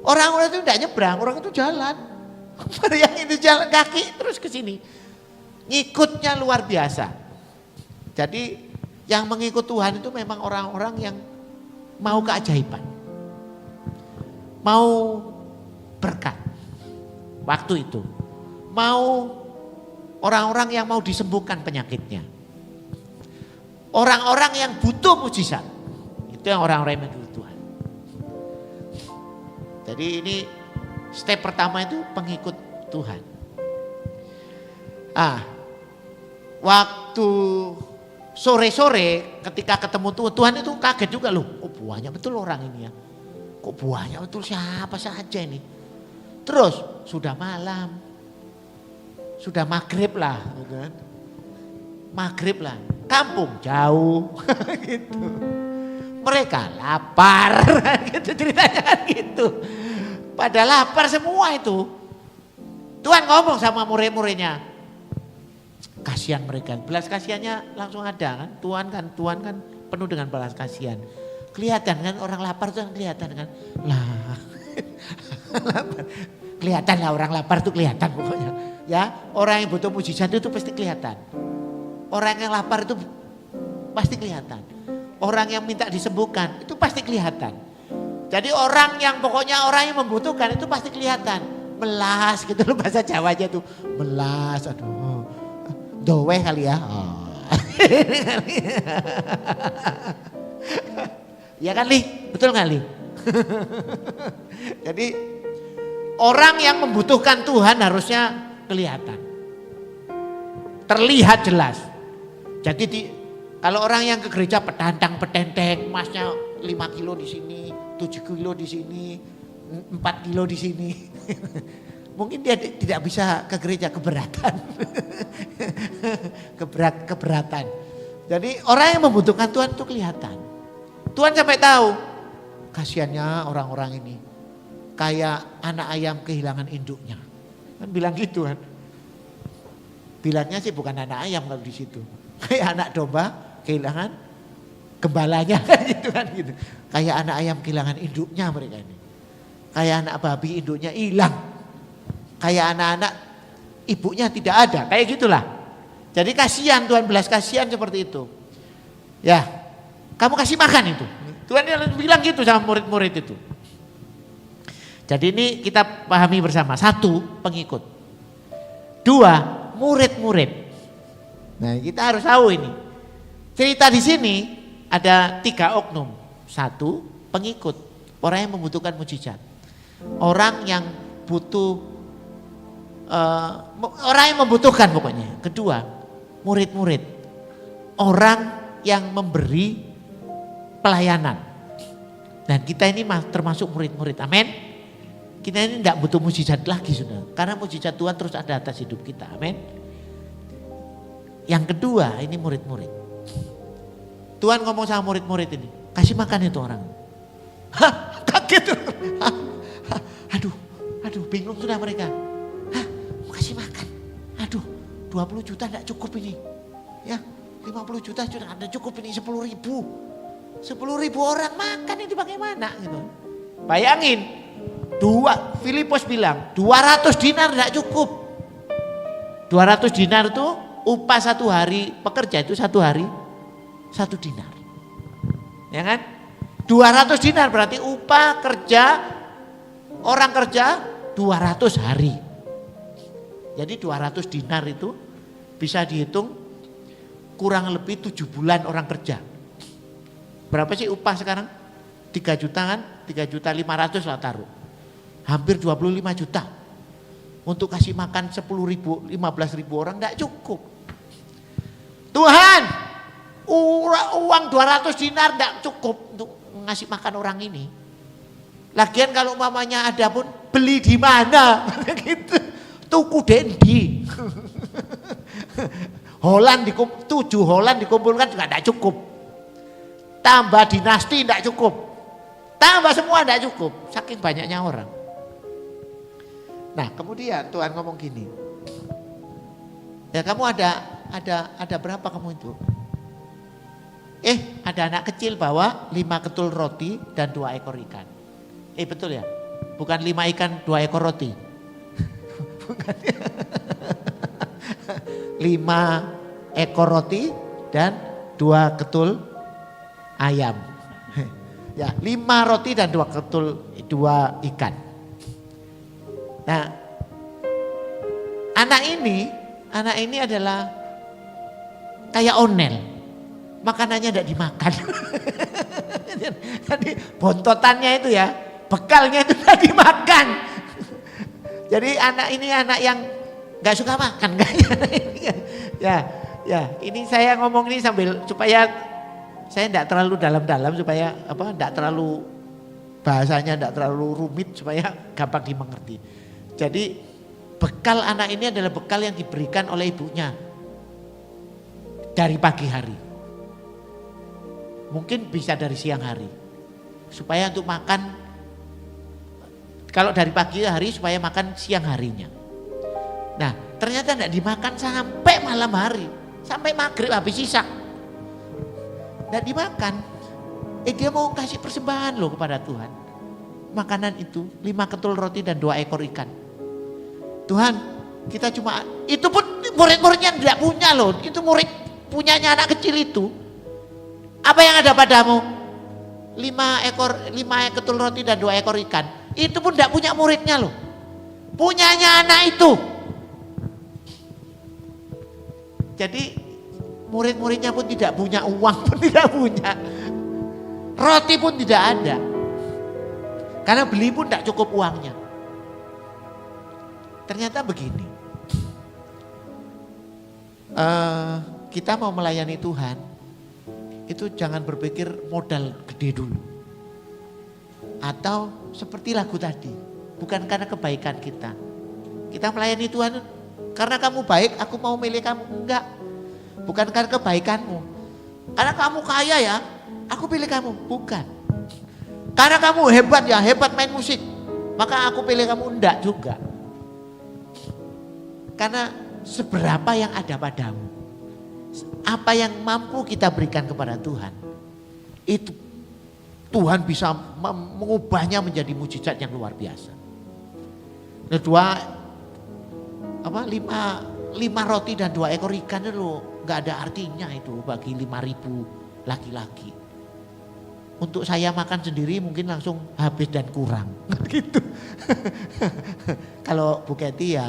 Orang-orang itu tidak nyebrang, orang itu jalan. Yang itu jalan kaki terus ke sini. Ngikutnya luar biasa. Jadi yang mengikut Tuhan itu memang orang-orang yang mau keajaiban. Mau berkat. Waktu itu. Mau orang-orang yang mau disembuhkan penyakitnya. Orang-orang yang butuh mujizat. Itu yang orang-orang yang mengikut Tuhan. Jadi ini step pertama itu pengikut Tuhan. Waktu sore-sore ketika ketemu Tuhan itu kaget juga loh. Oh banyak betul orang ini ya. Kok banyak betul siapa saja ini. Terus sudah malam. Sudah maghrib lah. Kan? Maghrib lah. Kampung jauh. Gitu. Mereka lapar. Gitu ceritanya kan gitu. Pada lapar semua itu. Tuhan ngomong sama murid-muridnya. Kasihan mereka, belas kasihannya langsung ada kan. Tuhan kan penuh dengan belas kasihan. Kelihatan kan orang lapar tuh kelihatan kan. Lah. Kelihatan lah orang lapar tuh kelihatan pokoknya. Ya, orang yang butuh mujizat itu pasti kelihatan. Orang yang lapar itu pasti kelihatan. Orang yang minta disembuhkan itu pasti kelihatan. Jadi orang yang membutuhkan itu pasti kelihatan. Melas gitu loh bahasa Jawanya tuh. Melas, aduh. Dowe kali ya. Oh. Ya kan Li? Betul gak Li? Jadi orang yang membutuhkan Tuhan harusnya kelihatan. Terlihat jelas. Jadi kalau orang yang ke gereja petenteng, emasnya 5 kilo di sini, 7 kilo di sini, 4 kilo di sini. Mungkin dia tidak bisa ke gereja, keberatan. Keberatan. Jadi orang yang membutuhkan Tuhan itu kelihatan. Tuhan sampai tahu. Kasiannya orang-orang ini. Kayak anak ayam kehilangan induknya. Kan bilang gitu kan. Bilangnya sih bukan anak ayam kalau di situ. Kayak anak domba kehilangan gembalanya kan gitu kan gitu. Kayak anak ayam kehilangan induknya mereka ini. Kayak anak babi induknya hilang. Kayak anak-anak ibunya tidak ada, kayak gitulah. Jadi kasihan, Tuhan belas kasihan seperti itu. Ya, kamu kasih makan itu. Tuhan bilang gitu sama murid-murid itu. Jadi ini kita pahami bersama. 1, pengikut. 2, murid-murid. Nah kita harus tahu ini. Cerita di sini ada 3 oknum. 1, pengikut. Orang yang membutuhkan mujizat. Orang yang butuh orang yang membutuhkan pokoknya. 2, murid-murid. Orang yang memberi pelayanan. Dan kita ini termasuk murid-murid. Amin. Kita ini tidak butuh mujizat lagi sudah. Karena mujizat Tuhan terus ada atas hidup kita. Amin. Yang kedua ini murid-murid. Tuhan ngomong sama murid-murid ini. Kasih makan itu orang. Hah, kaget. Aduh bingung sudah mereka. Kasih makan. Aduh 20 juta tidak cukup ini. Ya 50 juta sudah ada cukup ini 10.000. 10.000 orang makan ini bagaimana gitu. Bayangin. Filipus bilang 200 dinar tidak cukup. 200 dinar itu upah 1 hari pekerja itu 1 hari 1 dinar. Ya kan? 200 dinar berarti upah kerja orang kerja 200 hari. Jadi 200 dinar itu bisa dihitung kurang lebih 7 bulan orang kerja. Berapa sih upah sekarang? 3 juta kan? 3.500.000 lah taruh. Hampir 25 juta. untuk kasih makan 10.000, 15.000 orang enggak cukup. Tuhan, uang 200 dinar enggak cukup untuk ngasih makan orang ini. Lagian kalau mamanya ada pun beli di mana? Gitu. Tuku dendi. Holland 7 Holland dikumpulkan juga enggak cukup. Tambah dinasti enggak cukup. Tambah semua enggak cukup. Saking banyaknya orang. Nah, kemudian Tuhan ngomong gini. Ya kamu ada berapa kamu itu? Ada anak kecil bawa 5 ketul roti dan 2 ekor ikan. Betul ya? Bukan 5 ikan 2 ekor roti. Bukan. 5 ekor roti dan 2 ketul ayam. Ya, 5 roti dan 2 ketul 2 ikan. Nah, anak ini adalah kayak onel. Makanannya tidak dimakan. Jadi bontotannya itu ya, bekalnya itu tidak dimakan. Jadi anak ini anak yang nggak suka makan kayaknya. Ya, ini saya ngomong ini sambil supaya saya tidak terlalu dalam-dalam, supaya tidak terlalu bahasanya tidak terlalu rumit, supaya gampang dimengerti. Jadi bekal anak ini adalah bekal yang diberikan oleh ibunya dari pagi hari. Mungkin bisa dari siang hari. Supaya untuk makan, kalau dari pagi hari supaya makan siang harinya. Nah, ternyata tidak dimakan sampai malam hari. Sampai maghrib habis isak. Tidak dimakan. Dia mau kasih persembahan loh kepada Tuhan. Makanan itu 5 ketul roti dan 2 ekor ikan. Tuhan, kita cuma, itu pun murid-muridnya tidak punya loh. Itu murid punyanya anak kecil itu. Apa yang ada padamu? 5 ketul roti dan 2 ekor ikan. Itu pun tidak punya muridnya loh. Punyanya anak itu. Jadi murid-muridnya pun tidak punya, uang pun tidak punya. Roti pun tidak ada. Karena beli pun tidak cukup uangnya. Ternyata begini. Kita mau melayani Tuhan, itu jangan berpikir modal gede dulu. Atau seperti lagu tadi, bukan karena kebaikan kita. Kita melayani Tuhan karena kamu baik, aku mau milih kamu. Enggak, bukan karena kebaikanmu. Karena kamu kaya ya, aku pilih kamu. Bukan. Karena kamu hebat ya, hebat main musik, maka aku pilih kamu. Enggak juga. Karena seberapa yang ada padamu, apa yang mampu kita berikan kepada Tuhan, itu Tuhan bisa mengubahnya menjadi mujizat yang luar biasa. Kedua, 5 roti dan 2 ekor ikan itu nggak ada artinya itu bagi 5.000 laki-laki. Untuk saya makan sendiri mungkin langsung habis dan kurang, gitu. Kalau Bu Kety ya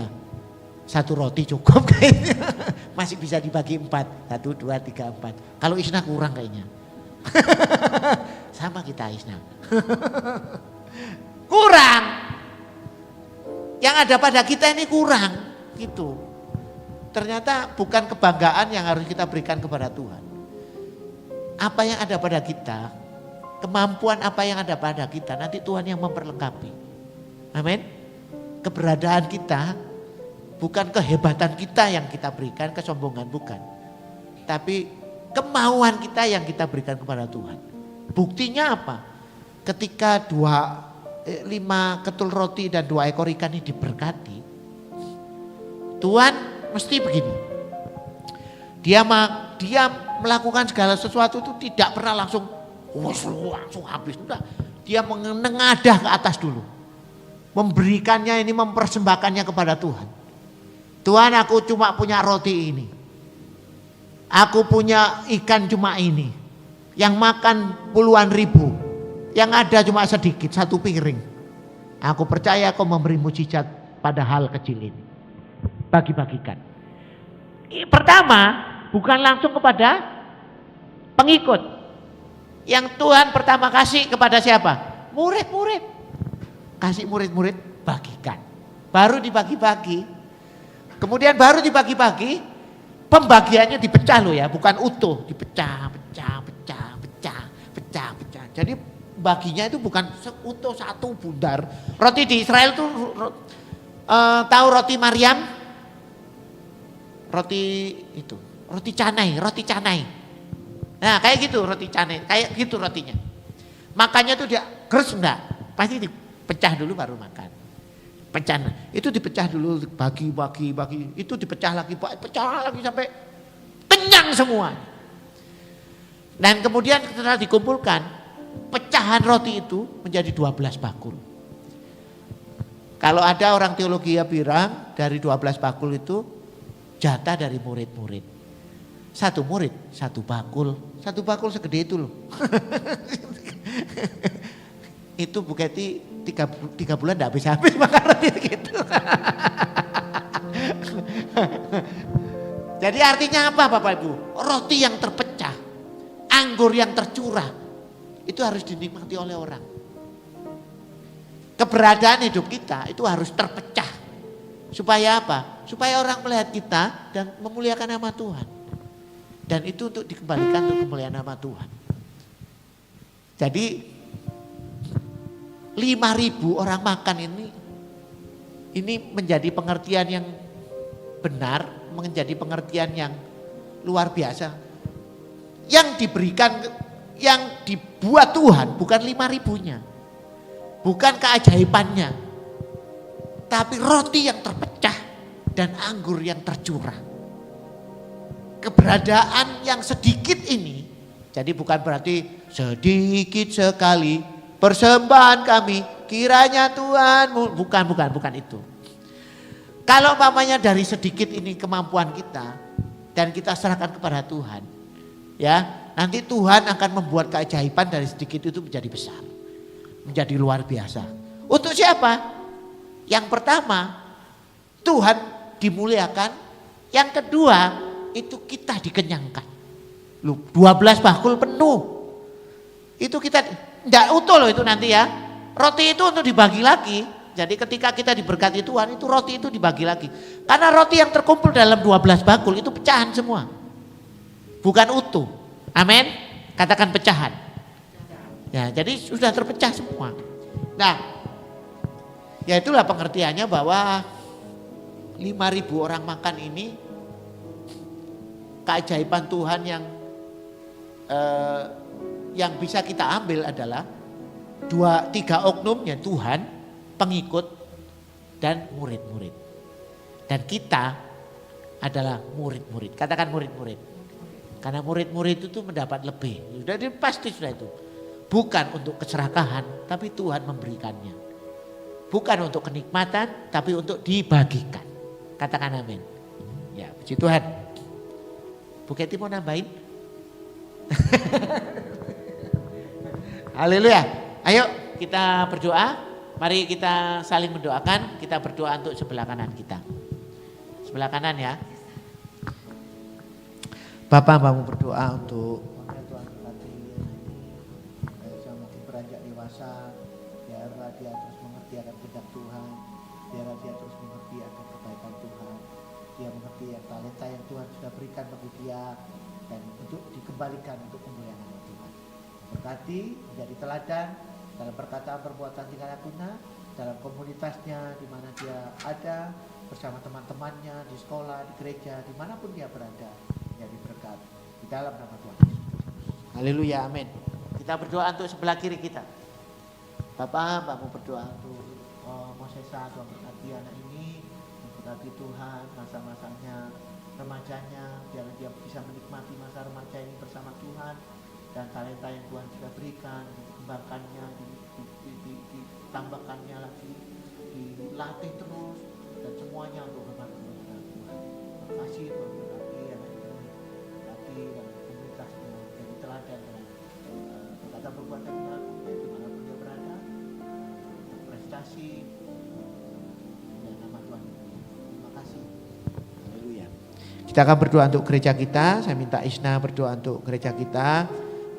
1 roti cukup kayaknya. Masih bisa dibagi 4. 1, 2, 3, 4. Kalau Isna kurang kayaknya. Sama kita Isna. Kurang. Yang ada pada kita ini kurang. Gitu. Ternyata bukan kebanggaan yang harus kita berikan kepada Tuhan. Apa yang ada pada kita, kemampuan apa yang ada pada kita, nanti Tuhan yang memperlengkapi. Amin. Keberadaan kita bukan kehebatan kita yang kita berikan, kesombongan bukan. Tapi kemauan kita yang kita berikan kepada Tuhan. Buktinya apa? Ketika 5 ketul roti dan 2 ekor ikan ini diberkati, Tuhan mesti begini. Dia melakukan segala sesuatu itu tidak pernah langsung habis. Udah, dia menengadah ke atas dulu. Memberikannya ini, mempersembahkannya kepada Tuhan. Tuhan, aku cuma punya roti ini. Aku punya ikan cuma ini. Yang makan puluhan ribu. Yang ada cuma sedikit, 1 piring. Aku percaya kau memberi mujizat pada hal kecil ini. Bagi-bagikan. Pertama, bukan langsung kepada pengikut. Yang Tuhan pertama kasih kepada siapa? Murid-murid. Kasih murid-murid, bagikan. Baru dibagi-bagi. Kemudian baru dibagi-bagi, pembagiannya dipecah loh ya, bukan utuh, dipecah. Jadi baginya itu bukan utuh satu bundar. Roti di Israel tuh tahu roti Maryam? Roti itu, roti canai. Nah kayak gitu roti canai, kayak gitu rotinya. Makannya tuh dia keras enggak? Pasti dipecah dulu baru makan. Pecah, itu dipecah dulu, bagi, itu dipecah lagi sampai kenyang semua. Dan kemudian setelah dikumpulkan, pecahan roti itu menjadi 12 bakul. Kalau ada orang teologi ya bilang dari 12 bakul itu jatah dari murid-murid. Satu murid, satu bakul segede itu loh. Itu Bu Keti 3 bulan enggak habis-habis makan roti gitu. Jadi artinya apa Bapak Ibu? Roti yang terpecah, anggur yang tercurah, itu harus dinikmati oleh orang. Keberadaan hidup kita itu harus terpecah. Supaya apa? Supaya orang melihat kita dan memuliakan nama Tuhan. Dan itu untuk dikembalikan untuk kemuliaan nama Tuhan. Jadi 5.000 orang makan ini menjadi pengertian yang benar, menjadi pengertian yang luar biasa. Yang diberikan, yang dibuat Tuhan bukan 5.000-nya. Bukan keajaibannya. Tapi roti yang terpecah dan anggur yang tercurah. Keberadaan yang sedikit ini, jadi bukan berarti sedikit sekali persembahan kami, kiranya Tuhan, bukan itu. Kalau umpamanya dari sedikit ini kemampuan kita dan kita serahkan kepada Tuhan, ya nanti Tuhan akan membuat keajaiban dari sedikit itu menjadi besar, menjadi luar biasa. Untuk siapa? Yang pertama, Tuhan dimuliakan. Yang kedua, itu kita dikenyangkan. Lu 12 bakul penuh. Itu kita enggak utuh loh itu nanti ya. Roti itu untuk dibagi lagi. Jadi ketika kita diberkati Tuhan itu roti itu dibagi lagi. Karena roti yang terkumpul dalam 12 bakul itu pecahan semua. Bukan utuh. Amin. Katakan pecahan. Ya, jadi sudah terpecah semua. Nah, ya itulah pengertiannya bahwa 5.000 orang makan ini keajaiban Tuhan yang bisa kita ambil adalah 3 oknumnya Tuhan, pengikut, dan murid-murid. Dan kita adalah murid-murid. Katakan murid-murid. Karena murid-murid itu mendapat lebih. Sudah pasti sudah itu. Bukan untuk keserakahan, tapi Tuhan memberikannya. Bukan untuk kenikmatan, tapi untuk dibagikan. Katakan amin. Ya, puji Tuhan. Bu Keti mau nambahin? Haleluya. Ayo kita berdoa. Mari kita saling mendoakan. Kita berdoa untuk sebelah kanan kita. Sebelah kanan ya. Bapak mau berdoa untuk Tuhan berkati sama beranjak dewasa. Biarlah dia terus mengerti akan kehendak Tuhan. Biarlah dia terus mengerti akan kebaikan Tuhan. Dia mengerti yang talenta yang Tuhan sudah berikan bagi dia dan untuk dikembalikan untuk kemuliaan nama Tuhan. Berkati menjadi teladan dalam perkataan, perbuatan, tingkah lakunya, dalam komunitasnya di mana dia ada bersama teman-temannya di sekolah, di gereja, dimanapun dia berada, menjadi berkat di dalam nama Tuhan Yesus. Haleluya, amin. Kita berdoa untuk sebelah kiri kita. Bapak mau berdoa untuk Mosesa, Tuhan berkati anak ini. Berkati Tuhan masa-masanya, remajanya, biar dia bisa menikmati masa remaja ini bersama Tuhan. Dan talenta yang Tuhan sudah berikan, dikembangkannya, ditambahkannya lagi, dilatih terus. Dan semuanya untuk kemakmuran Tuhan. Terima kasih Tuhan berkati anak ini, berkati dalam komunitasnya, jadi teladan dalam berkata perbuatan dilakukan dimanapun dia berada, prestasi. Kita akan berdoa untuk gereja kita. Saya minta Isna berdoa untuk gereja kita,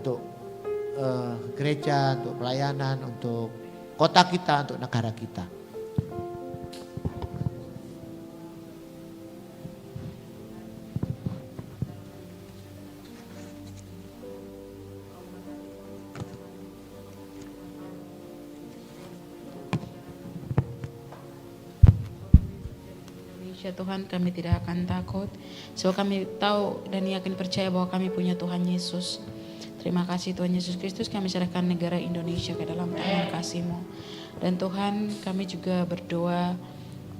untuk gereja, untuk pelayanan, untuk kota kita, untuk negara kita. Ya Tuhan, kami tidak akan takut, sebab kami tahu dan yakin percaya bahwa kami punya Tuhan Yesus. Terima kasih Tuhan Yesus Kristus, kami serahkan negara Indonesia ke dalam tangan kasih-Mu. Dan Tuhan, kami juga berdoa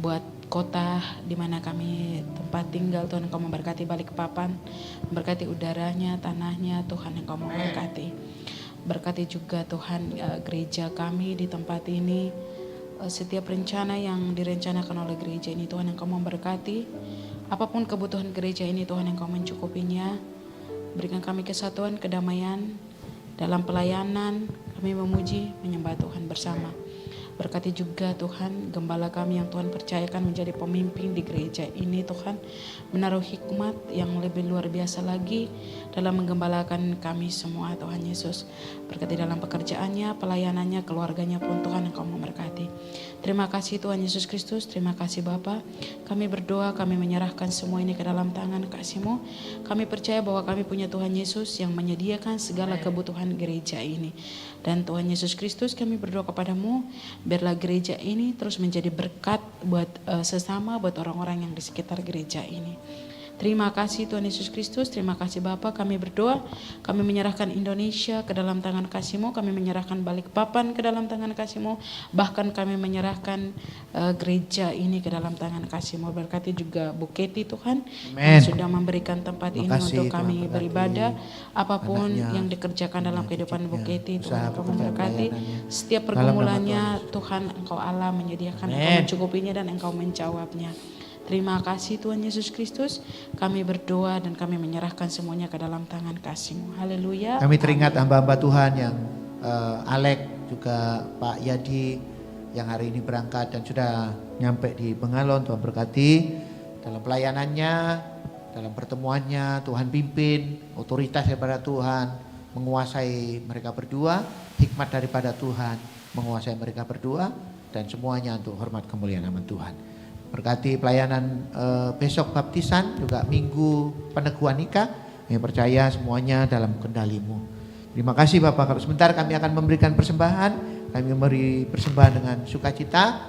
buat kota di mana kami tempat tinggal. Tuhan, Engkau memberkati Balikpapan, memberkati udaranya, tanahnya, Tuhan Engkau memberkati. Berkati juga Tuhan gereja kami di tempat ini. Setiap rencana yang direncanakan oleh gereja ini, Tuhan Engkau memberkati. Apapun kebutuhan gereja ini, Tuhan Engkau mencukupinya. Berikan kami kesatuan, kedamaian dalam pelayanan. Kami memuji, menyembah Tuhan bersama. Berkati juga Tuhan gembala kami yang Tuhan percayakan menjadi pemimpin di gereja ini, Tuhan. Menaruh hikmat yang lebih luar biasa lagi dalam menggembalakan kami semua, Tuhan Yesus. Berkati dalam pekerjaannya, pelayanannya, keluarganya pun Tuhan Engkau memberkati. Terima kasih Tuhan Yesus Kristus, terima kasih Bapa. Kami berdoa, kami menyerahkan semua ini ke dalam tangan kasih-Mu. Kami percaya bahwa kami punya Tuhan Yesus yang menyediakan segala kebutuhan gereja ini. Dan Tuhan Yesus Kristus, kami berdoa kepadamu, biarlah gereja ini terus menjadi berkat buat sesama, buat orang-orang yang di sekitar gereja ini. Terima kasih Tuhan Yesus Kristus, terima kasih Bapa. Kami berdoa, kami menyerahkan Indonesia ke dalam tangan kasih-Mu, kami menyerahkan Balikpapan ke dalam tangan kasih-Mu, bahkan kami menyerahkan gereja ini ke dalam tangan kasih-Mu. Berkati juga Bu Keti Tuhan, yang sudah memberikan tempat ini untuk kami beribadah. Apapun yang dikerjakan dalam kehidupan Bu Keti, Tuhan Engkau memberkati. Setiap pergumulannya Tuhan Engkau Allah menyediakan, Engkau mencukupinya dan Engkau menjawabnya. Terima kasih Tuhan Yesus Kristus. Kami berdoa dan kami menyerahkan semuanya ke dalam tangan kasih-Mu. Haleluya. Kami teringat hamba-hamba Tuhan yang Alek, juga Pak Yadi yang hari ini berangkat dan sudah nyampe di Bengalon. Tuhan berkati dalam pelayanannya, dalam pertemuannya. Tuhan pimpin, otoritas daripada Tuhan menguasai mereka berdua, hikmat daripada Tuhan menguasai mereka berdua, dan semuanya untuk hormat kemuliaan nama Tuhan. Berkati pelayanan besok baptisan, juga minggu peneguhan nikah. Kami percaya semuanya dalam kendali-Mu. Terima kasih Bapak. Kalau sebentar kami akan memberikan persembahan. Kami memberi persembahan dengan sukacita.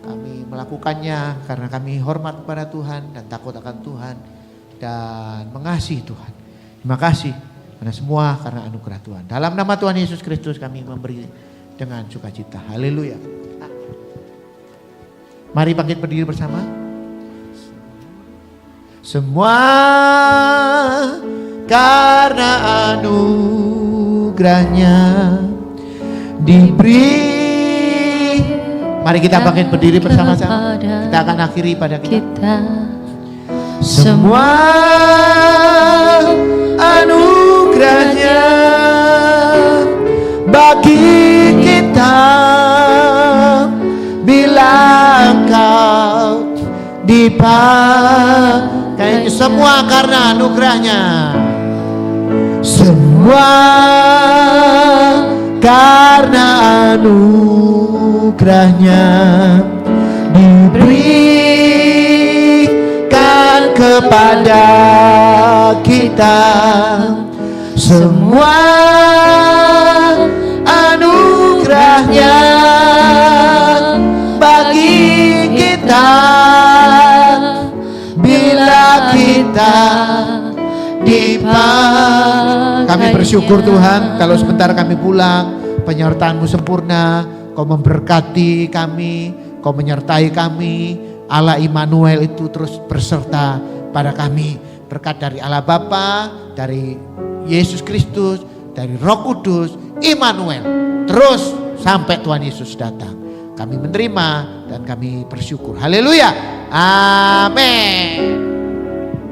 Kami melakukannya karena kami hormat kepada Tuhan dan takut akan Tuhan dan mengasihi Tuhan. Terima kasih karena semua karena anugerah Tuhan. Dalam nama Tuhan Yesus Kristus kami memberi dengan sukacita. Haleluya. Mari bangkit berdiri bersama. Semua karena anugerahnya diberi. Mari kita bangkit berdiri bersama-sama. Kita akan akhiri pada kita. Semua anugerahnya bagi kita. Bila engkau dipakai, semua karena anugerahnya. Semua karena anugerahnya diberikan kepada kita. Semua anugerahnya bagi kita bila kita dipakai. Kami bersyukur Tuhan kalau sebentar kami pulang, penyertaan-Mu sempurna, Kau memberkati kami, Kau menyertai kami. Allah Immanuel itu terus berserta pada kami. Berkat dari Allah Bapa, dari Yesus Kristus, dari Roh Kudus, Immanuel, terus sampai Tuhan Yesus datang. Kami menerima dan kami bersyukur. Haleluya. Amin.